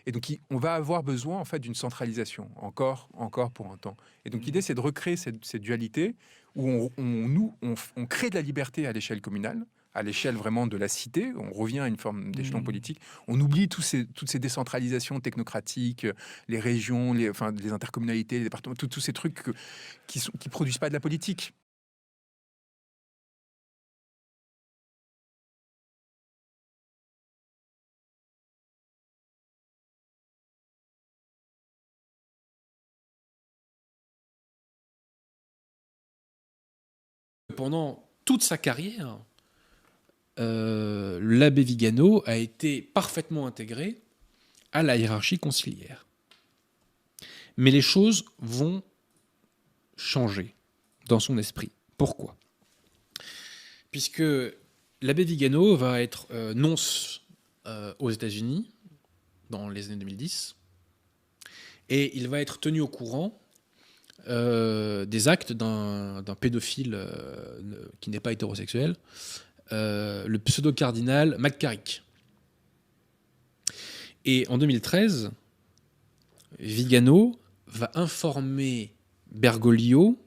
et donc on va avoir besoin en fait d'une centralisation encore pour un temps. Et donc l'idée, c'est de recréer cette dualité où on crée de la liberté à l'échelle communale, à l'échelle vraiment de la cité. On revient à une forme d'échelon politique. On oublie toutes ces décentralisations technocratiques, les régions, les intercommunalités, les départements, tous ces trucs qui produisent pas de la politique. Pendant toute sa carrière, l'abbé Vigano a été parfaitement intégré à la hiérarchie conciliaire. Mais les choses vont changer dans son esprit. Pourquoi ? Puisque l'abbé Vigano va être nonce aux États-Unis dans les années 2010, et il va être tenu au courant des actes d'un pédophile qui n'est pas hétérosexuel, le pseudo-cardinal McCarrick. Et en 2013, Vigano va informer Bergoglio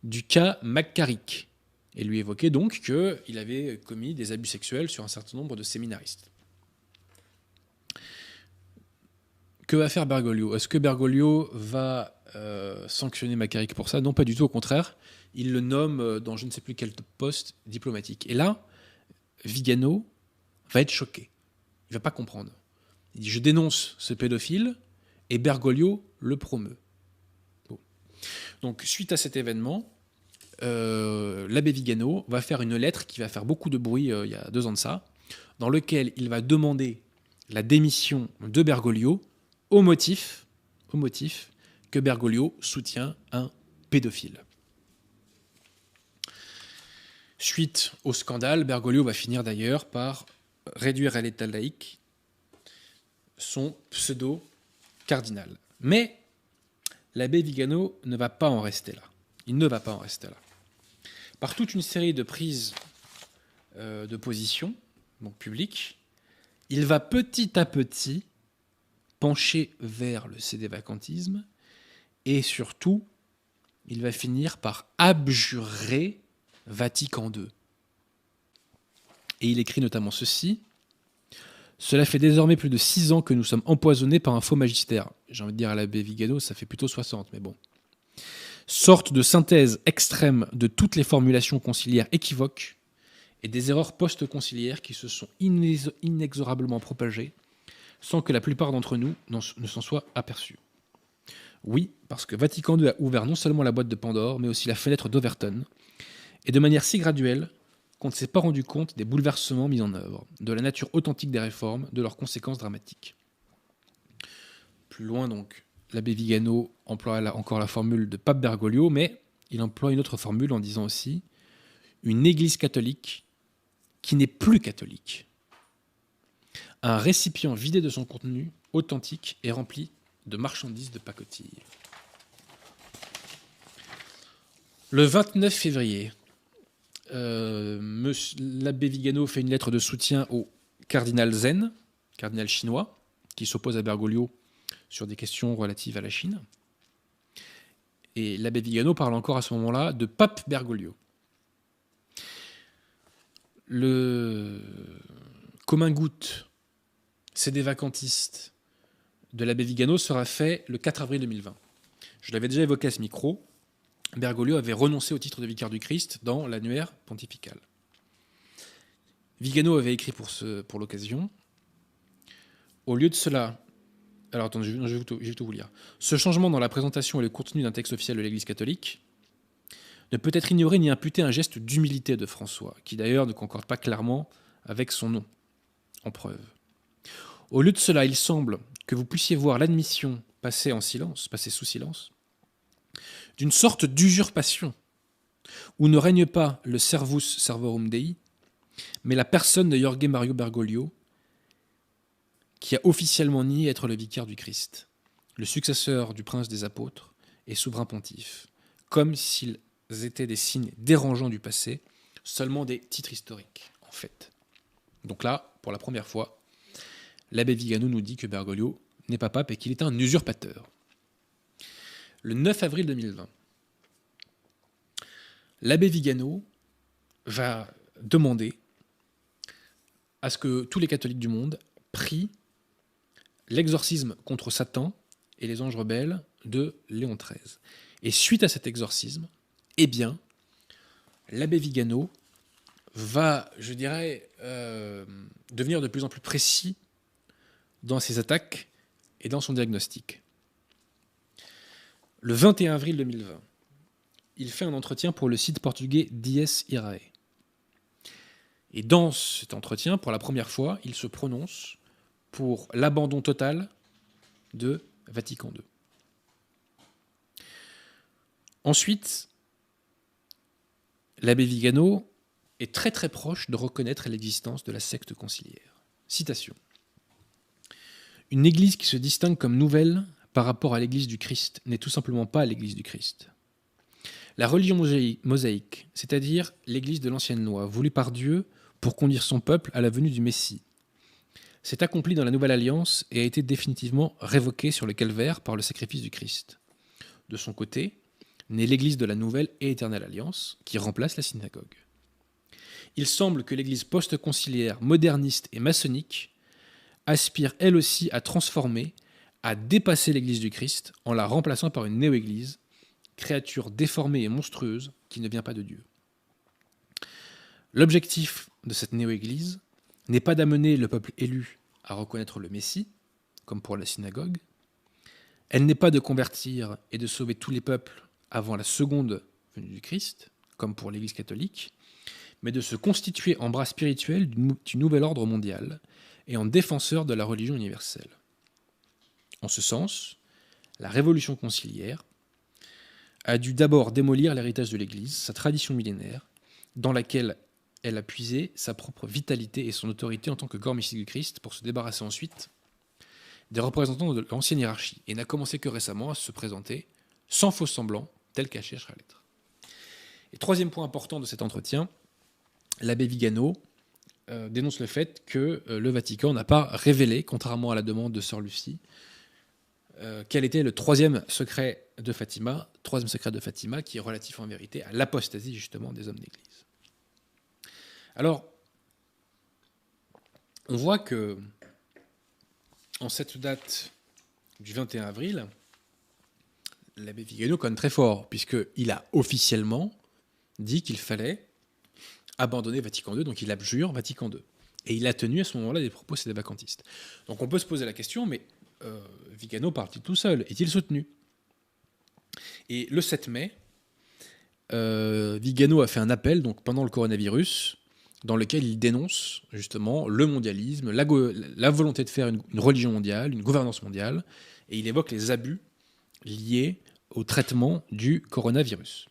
du cas McCarrick et lui évoquer donc qu'il avait commis des abus sexuels sur un certain nombre de séminaristes. Que va faire Bergoglio ? Est-ce que Bergoglio va sanctionner McCarrick pour ça? Non, pas du tout, au contraire. Il le nomme dans je ne sais plus quel poste diplomatique. Et là, Vigano va être choqué. Il ne va pas comprendre. Il dit « Je dénonce ce pédophile » et Bergoglio le promeut. Bon. Donc, suite à cet événement, l'abbé Vigano va faire une lettre qui va faire beaucoup de bruit il y a 2 ans de ça, dans lequel il va demander la démission de Bergoglio au motif que Bergoglio soutient un pédophile. Suite au scandale, Bergoglio va finir d'ailleurs par réduire à l'état laïque son pseudo-cardinal. Mais l'abbé Vigano ne va pas en rester là. Il ne va pas en rester là. Par toute une série de prises de position, donc publiques, il va petit à petit pencher vers le sédévacantisme et surtout, il va finir par abjurer Vatican II. Et il écrit notamment ceci: « Cela fait désormais plus de 6 ans que nous sommes empoisonnés par un faux magistère. J'ai envie de dire à l'abbé Vigano, ça fait plutôt 60, mais bon. Sorte de synthèse extrême de toutes les formulations conciliaires équivoques et des erreurs post-conciliaires qui se sont inexorablement propagées sans que la plupart d'entre nous ne s'en soient aperçus. Oui, parce que Vatican II a ouvert non seulement la boîte de Pandore, mais aussi la fenêtre d'Overton, et de manière si graduelle qu'on ne s'est pas rendu compte des bouleversements mis en œuvre, de la nature authentique des réformes, de leurs conséquences dramatiques. Plus loin donc, l'abbé Vigano emploie encore la formule de Pape Bergoglio, mais il emploie une autre formule en disant aussi une église catholique qui n'est plus catholique. Un récipient vidé de son contenu authentique et rempli de marchandises de pacotille. Le 29 février, l'abbé Vigano fait une lettre de soutien au cardinal Zen, cardinal chinois, qui s'oppose à Bergoglio sur des questions relatives à la Chine. Et l'abbé Vigano parle encore à ce moment-là de Pape Bergoglio. Comme un goutte, CD vacantiste de l'abbé Vigano sera fait le 4 avril 2020. Je l'avais déjà évoqué à ce micro. Bergoglio avait renoncé au titre de vicaire du Christ dans l'annuaire pontifical. Vigano avait écrit pour l'occasion. Au lieu de cela, alors attendez, je vais tout vous lire. Ce changement dans la présentation et le contenu d'un texte officiel de l'Église catholique ne peut être ignoré ni imputé à un geste d'humilité de François, qui d'ailleurs ne concorde pas clairement avec son nom, en preuve. Au lieu de cela, il semble que vous puissiez voir l'admission passée sous silence, d'une sorte d'usurpation, où ne règne pas le servus servorum Dei, mais la personne de Jorge Mario Bergoglio, qui a officiellement nié être le vicaire du Christ, le successeur du prince des apôtres et souverain pontife, comme s'ils étaient des signes dérangeants du passé, seulement des titres historiques, en fait. Donc là, pour la première fois, l'abbé Vigano nous dit que Bergoglio n'est pas pape et qu'il est un usurpateur. Le 9 avril 2020, l'abbé Vigano va demander à ce que tous les catholiques du monde prient l'exorcisme contre Satan et les anges rebelles de Léon XIII. Et suite à cet exorcisme, eh bien, l'abbé Vigano va, je dirais, devenir de plus en plus précis dans ses attaques et dans son diagnostic. Le 21 avril 2020, il fait un entretien pour le site portugais Dies Irae. Et dans cet entretien, pour la première fois, il se prononce pour l'abandon total de Vatican II. Ensuite, l'abbé Vigano est très très proche de reconnaître l'existence de la secte conciliaire. Citation. Une église qui se distingue comme nouvelle par rapport à l'église du Christ n'est tout simplement pas l'église du Christ. La religion mosaïque, c'est-à-dire l'église de l'ancienne loi, voulue par Dieu pour conduire son peuple à la venue du Messie, s'est accomplie dans la nouvelle alliance et a été définitivement révoquée sur le calvaire par le sacrifice du Christ. De son côté, naît l'église de la nouvelle et éternelle alliance, qui remplace la synagogue. Il semble que l'église post-conciliaire, moderniste et maçonnique aspire elle aussi à transformer, à dépasser l'église du Christ en la remplaçant par une néo-église, créature déformée et monstrueuse qui ne vient pas de Dieu. L'objectif de cette néo-église n'est pas d'amener le peuple élu à reconnaître le Messie, comme pour la synagogue. Elle n'est pas de convertir et de sauver tous les peuples avant la seconde venue du Christ, comme pour l'Église catholique, mais de se constituer en bras spirituel du nouvel ordre mondial et en défenseur de la religion universelle. En ce sens, la révolution conciliaire a dû d'abord démolir l'héritage de l'Église, sa tradition millénaire, dans laquelle elle a puisé sa propre vitalité et son autorité en tant que corps mystique du Christ pour se débarrasser ensuite des représentants de l'ancienne hiérarchie, et n'a commencé que récemment à se présenter sans faux semblant, tel qu'elle cherche à l'être. Et troisième point important de cet entretien, l'abbé Vigano dénonce le fait que le Vatican n'a pas révélé, contrairement à la demande de Sœur Lucie, quel était le troisième secret de Fatima, qui est relatif en vérité à l'apostasie justement des hommes d'Église. Alors, on voit que en cette date du 21 avril, l'abbé Vigano conne très fort, puisqu'il a officiellement dit qu'il fallait abandonner Vatican II, donc il abjure Vatican II. Et il a tenu à ce moment-là des propos sédévacantistes. Donc on peut se poser la question, mais Vigano parle-t-il tout seul? Est-il soutenu? Et le 7 mai, Vigano a fait un appel donc, pendant le coronavirus, dans lequel il dénonce justement le mondialisme, la volonté de faire une religion mondiale, une gouvernance mondiale, et il évoque les abus liés au traitement du coronavirus.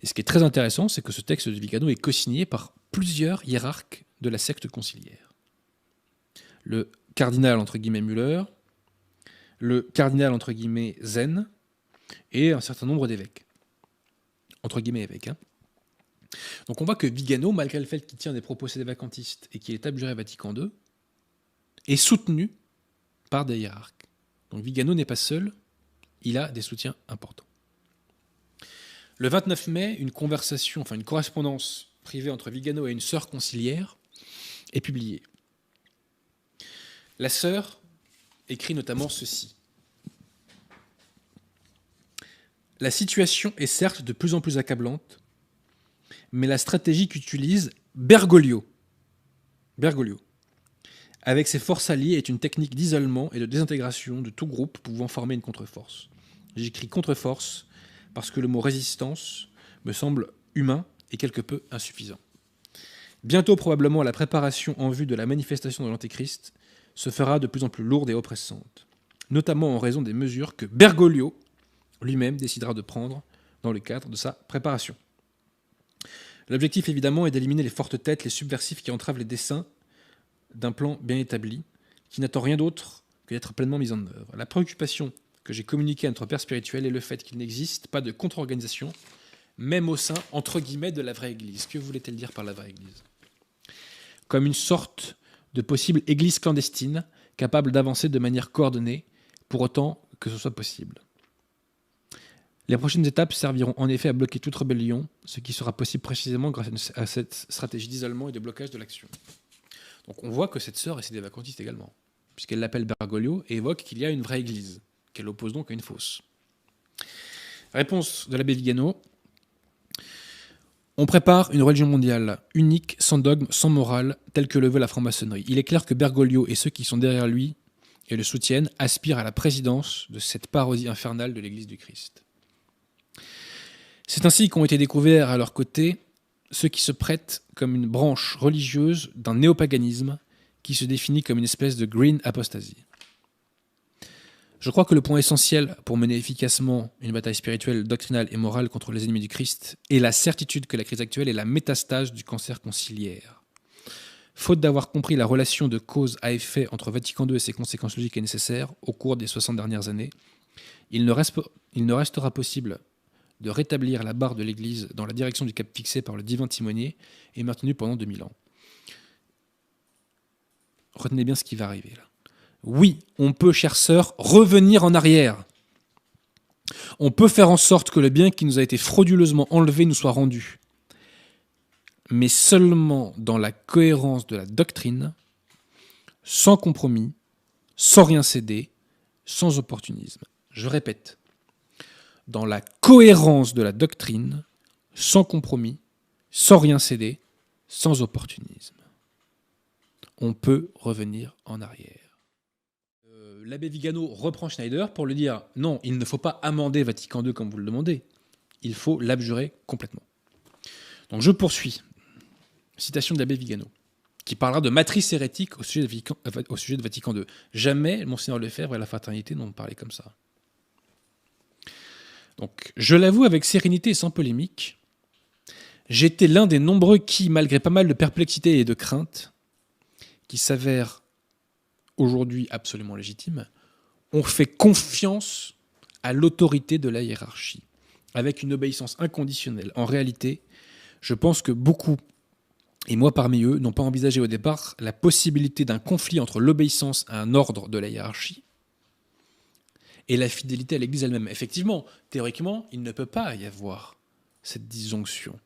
Et ce qui est très intéressant, c'est que ce texte de Vigano est co-signé par plusieurs hiérarques de la secte conciliaire. Le cardinal, entre guillemets, Müller, le cardinal, entre guillemets, Zen, et un certain nombre d'évêques. Entre guillemets, évêques. Hein. Donc on voit que Vigano, malgré le fait qu'il tient des propos sédévacantistes et qu'il est abjuré à Vatican II, est soutenu par des hiérarques. Donc Vigano n'est pas seul, il a des soutiens importants. Le 29 mai, une correspondance privée entre Vigano et une sœur conciliaire est publiée. La sœur écrit notamment ceci. La situation est certes de plus en plus accablante, mais la stratégie qu'utilise Bergoglio, avec ses forces alliées, est une technique d'isolement et de désintégration de tout groupe pouvant former une contre-force. J'écris contre-force parce que le mot résistance me semble humain et quelque peu insuffisant. Bientôt, probablement, la préparation en vue de la manifestation de l'Antéchrist se fera de plus en plus lourde et oppressante, notamment en raison des mesures que Bergoglio lui-même décidera de prendre dans le cadre de sa préparation. L'objectif, évidemment, est d'éliminer les fortes têtes, les subversifs qui entravent les desseins d'un plan bien établi, qui n'attend rien d'autre que d'être pleinement mis en œuvre. La préoccupation que j'ai communiquée à notre père spirituel est le fait qu'il n'existe pas de contre-organisation, même au sein, entre guillemets, de la vraie Église. Que voulait-elle dire par la vraie Église? Comme une sorte de possible Église clandestine, capable d'avancer de manière coordonnée, pour autant que ce soit possible. Les prochaines étapes serviront en effet à bloquer toute rébellion, ce qui sera possible précisément grâce à cette stratégie d'isolement et de blocage de l'action. Donc on voit que cette sœur est sédévacantiste également, puisqu'elle l'appelle Bergoglio et évoque qu'il y a une vraie église, qu'elle oppose donc à une fausse. Réponse de l'abbé Vigano. On prépare une religion mondiale, unique, sans dogme, sans morale, telle que le veut la franc-maçonnerie. Il est clair que Bergoglio et ceux qui sont derrière lui et le soutiennent aspirent à la présidence de cette parodie infernale de l'Église du Christ. C'est ainsi qu'ont été découverts à leur côté ceux qui se prêtent comme une branche religieuse d'un néopaganisme qui se définit comme une espèce de green apostasy. Je crois que le point essentiel pour mener efficacement une bataille spirituelle, doctrinale et morale contre les ennemis du Christ est la certitude que la crise actuelle est la métastase du cancer conciliaire. Faute d'avoir compris la relation de cause à effet entre Vatican II et ses conséquences logiques et nécessaires au cours des 60 dernières années, il ne restera possible de rétablir la barre de l'Église dans la direction du cap fixé par le divin timonier et maintenu pendant 2000 ans. Retenez bien ce qui va arriver là. Oui, on peut, chères sœurs, revenir en arrière. On peut faire en sorte que le bien qui nous a été frauduleusement enlevé nous soit rendu. Mais seulement dans la cohérence de la doctrine, sans compromis, sans rien céder, sans opportunisme. Je répète, dans la cohérence de la doctrine, sans compromis, sans rien céder, sans opportunisme. On peut revenir en arrière. L'abbé Vigano reprend Schneider pour lui dire « Non, il ne faut pas amender Vatican II comme vous le demandez. Il faut l'abjurer complètement. » Donc je poursuis. Citation de l'abbé Vigano, qui parlera de matrice hérétique au sujet de Vatican II. Jamais Monseigneur Lefebvre et la fraternité n'ont parlé comme ça. Donc, je l'avoue avec sérénité et sans polémique, j'étais l'un des nombreux qui, malgré pas mal de perplexité et de crainte, qui s'avèrent aujourd'hui absolument légitimes, ont fait confiance à l'autorité de la hiérarchie, avec une obéissance inconditionnelle. En réalité, je pense que beaucoup, et moi parmi eux, n'ont pas envisagé au départ la possibilité d'un conflit entre l'obéissance à un ordre de la hiérarchie et la fidélité à l'Église elle-même. Effectivement, théoriquement, il ne peut pas y avoir cette disjonction.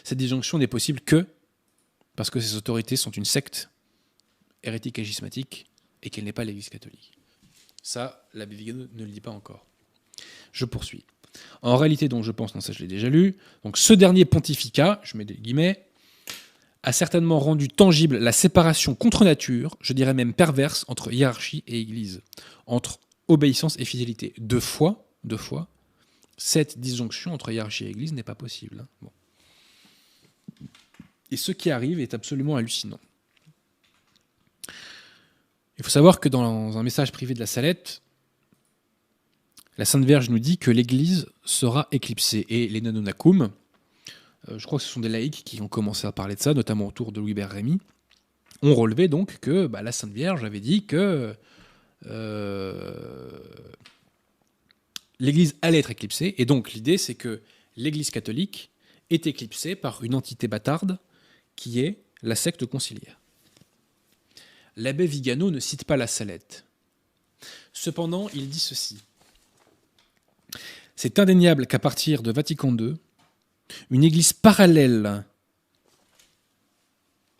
Cette disjonction n'est possible que parce que ces autorités sont une secte hérétique et schismatique et qu'elle n'est pas l'Église catholique. Ça, l'abbé Vigano ne le dit pas encore. Je poursuis. En réalité, donc je pense, non ça je l'ai déjà lu, donc ce dernier pontificat, je mets des guillemets, a certainement rendu tangible la séparation contre nature, je dirais même perverse, entre hiérarchie et Église, entre obéissance et fidélité. Deux fois, cette disjonction entre hiérarchie et Église n'est pas possible. Bon. Et ce qui arrive est absolument hallucinant. Il faut savoir que dans un message privé de la Salette, la Sainte Vierge nous dit que l'Église sera éclipsée. Et les Nononacum, je crois que ce sont des laïcs qui ont commencé à parler de ça, notamment autour de Louis-Hébert Rémy, ont relevé donc que la Sainte Vierge avait dit que l'Église allait être éclipsée. Et donc l'idée, c'est que l'Église catholique est éclipsée par une entité bâtarde qui est la secte conciliaire. L'abbé Vigano ne cite pas la Salette. Cependant, il dit ceci. C'est indéniable qu'à partir de Vatican II, une église parallèle,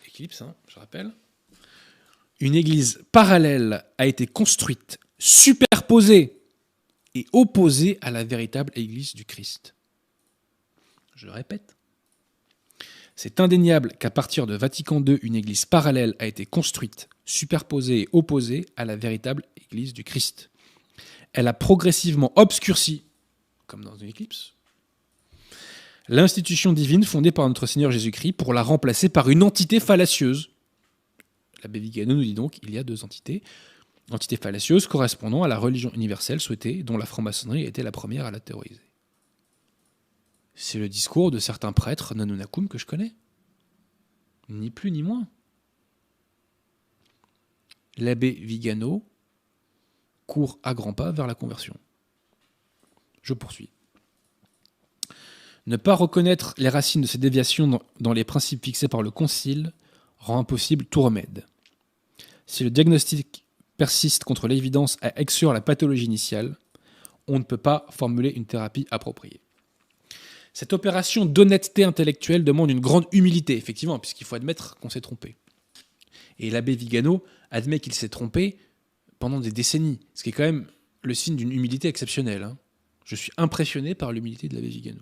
éclipse, je rappelle, une église parallèle a été construite, superposée et opposée à la véritable église du Christ. Je répète. C'est indéniable qu'à partir de Vatican II, une église parallèle a été construite, superposée et opposée à la véritable église du Christ. Elle a progressivement obscurci, comme dans une éclipse, l'institution divine fondée par notre Seigneur Jésus-Christ pour la remplacer par une entité fallacieuse. L'abbé Vigano nous dit donc qu'il y a deux entités. Entité fallacieuse correspondant à la religion universelle souhaitée, dont la franc-maçonnerie était la première à la théoriser. C'est le discours de certains prêtres Nononacum que je connais. Ni plus ni moins. L'abbé Vigano court à grands pas vers la conversion. Je poursuis. Ne pas reconnaître les racines de ces déviations dans les principes fixés par le Concile rend impossible tout remède. Si le diagnostic persiste contre l'évidence à exclure la pathologie initiale, on ne peut pas formuler une thérapie appropriée. Cette opération d'honnêteté intellectuelle demande une grande humilité, effectivement, puisqu'il faut admettre qu'on s'est trompé. Et l'abbé Vigano admet qu'il s'est trompé pendant des décennies, ce qui est quand même le signe d'une humilité exceptionnelle. Je suis impressionné par l'humilité de l'abbé Vigano.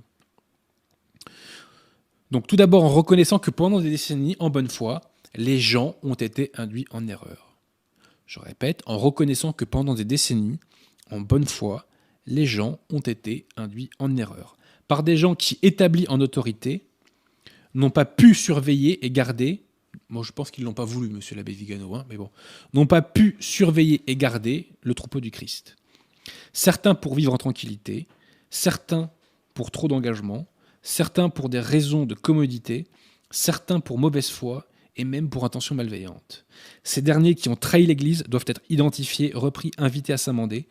Donc tout d'abord en reconnaissant que pendant des décennies, en bonne foi, les gens ont été induits en erreur. Je répète, en reconnaissant que pendant des décennies, en bonne foi, les gens ont été induits en erreur. Par des gens qui, établis en autorité, n'ont pas pu surveiller et garder, moi je pense qu'ils ne l'ont pas voulu, monsieur l'abbé Vigano, mais bon, n'ont pas pu surveiller et garder le troupeau du Christ. Certains pour vivre en tranquillité, certains pour trop d'engagement, certains pour des raisons de commodité, certains pour mauvaise foi et même pour intention malveillante. Ces derniers qui ont trahi l'Église doivent être identifiés, repris, invités à s'amender.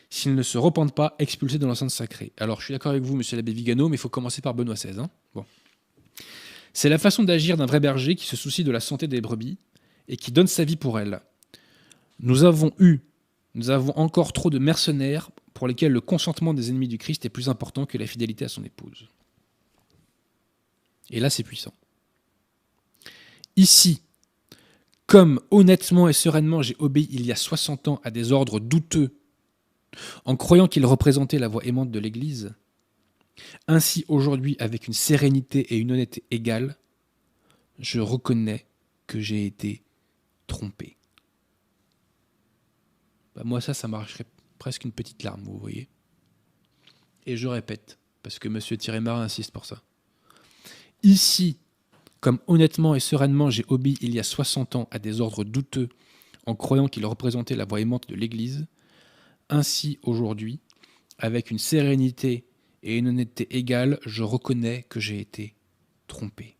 S'ils ne se repentent pas, expulsés de l'enceinte sacrée. Alors, je suis d'accord avec vous, monsieur l'abbé Vigano, mais il faut commencer par Benoît XVI. Bon. C'est la façon d'agir d'un vrai berger qui se soucie de la santé des brebis et qui donne sa vie pour elles. Nous avons encore trop de mercenaires pour lesquels le consentement des ennemis du Christ est plus important que la fidélité à son épouse. Et là, c'est puissant. Ici, comme honnêtement et sereinement j'ai obéi il y a 60 ans à des ordres douteux, en croyant qu'ils représentaient la voix aimante de l'Église, ainsi aujourd'hui, avec une sérénité et une honnêteté égales, je reconnais que j'ai été trompé. Moi, ça m'arracherait presque une petite larme, vous voyez. Et je répète, parce que M. Thierry-Marin insiste pour ça. Ici, comme honnêtement et sereinement j'ai obéi il y a 60 ans à des ordres douteux, en croyant qu'ils représentaient la voix aimante de l'Église, ainsi aujourd'hui, avec une sérénité et une honnêteté égales, je reconnais que j'ai été trompé.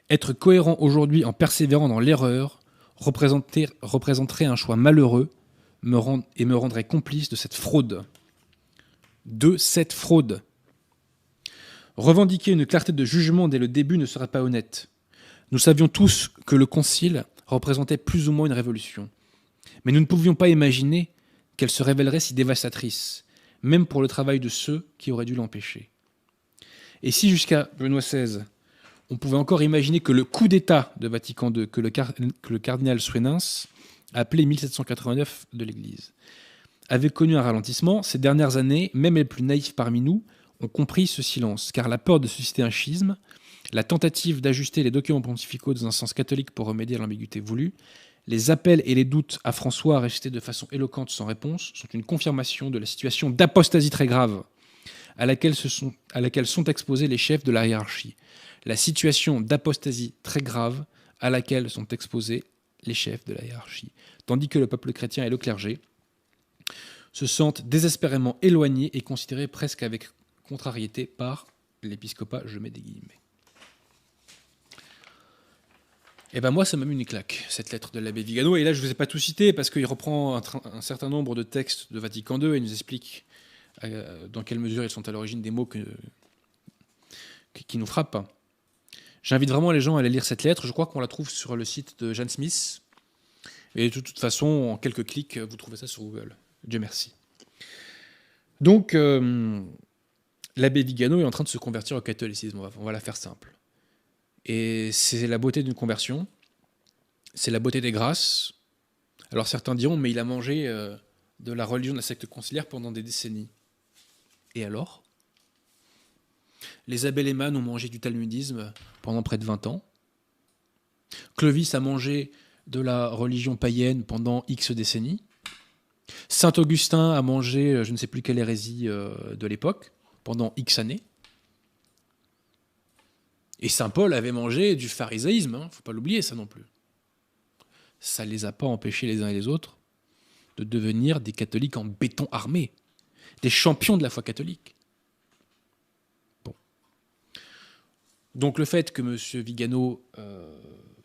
Être cohérent aujourd'hui en persévérant dans l'erreur représenterait un choix malheureux et me rendrait complice de cette fraude. Revendiquer une clarté de jugement dès le début ne serait pas honnête. Nous savions tous que le Concile représentait plus ou moins une révolution. Mais nous ne pouvions pas imaginer qu'elle se révélerait si dévastatrice, même pour le travail de ceux qui auraient dû l'empêcher. Et si jusqu'à Benoît XVI, on pouvait encore imaginer que le coup d'État de Vatican II, que le cardinal Suenens, appelé 1789 de l'Église, avait connu un ralentissement. Ces dernières années, même les plus naïfs parmi nous ont compris ce silence, car la peur de susciter un schisme, la tentative d'ajuster les documents pontificaux dans un sens catholique pour remédier à l'ambiguïté voulue, les appels et les doutes à François restés de façon éloquente sans réponse sont une confirmation de la situation d'apostasie très grave à laquelle sont exposés les chefs de la hiérarchie. La situation d'apostasie très grave à laquelle sont exposés les chefs de la hiérarchie. Tandis que le peuple chrétien et le clergé se sentent désespérément éloignés et considérés presque avec contrariété par l'épiscopat, je mets des guillemets. Et ben moi, ça m'a mis une claque, cette lettre de l'abbé Vigano. Et là, je ne vous ai pas tout cité parce qu'il reprend un certain nombre de textes de Vatican II et nous explique dans quelle mesure ils sont à l'origine des mots qui nous frappent. J'invite vraiment les gens à aller lire cette lettre. Je crois qu'on la trouve sur le site de Jeanne Smith. Et de toute façon, en quelques clics, vous trouvez ça sur Google. Dieu merci. Donc, l'abbé Vigano est en train de se convertir au catholicisme. On va la faire simple. Et c'est la beauté d'une conversion. C'est la beauté des grâces. Alors certains diront, mais il a mangé de la religion de la secte conciliaire pendant des décennies. Et alors ? Les abbés Lehmann ont mangé du talmudisme pendant près de 20 ans. Clovis a mangé de la religion païenne pendant X décennies. Saint Augustin a mangé je ne sais plus quelle hérésie de l'époque pendant X années. Et Saint Paul avait mangé du pharisaïsme, hein, faut pas l'oublier ça non plus. Ça ne les a pas empêchés les uns et les autres de devenir des catholiques en béton armé, des champions de la foi catholique. Bon. Donc le fait que M. Vigano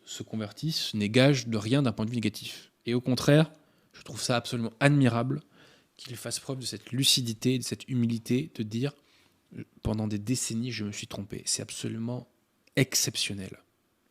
se convertisse n'est gage de rien d'un point de vue négatif. Et au contraire, je trouve ça absolument admirable qu'il fasse preuve de cette lucidité, de cette humilité, de dire pendant des décennies je me suis trompé. C'est absolument exceptionnel.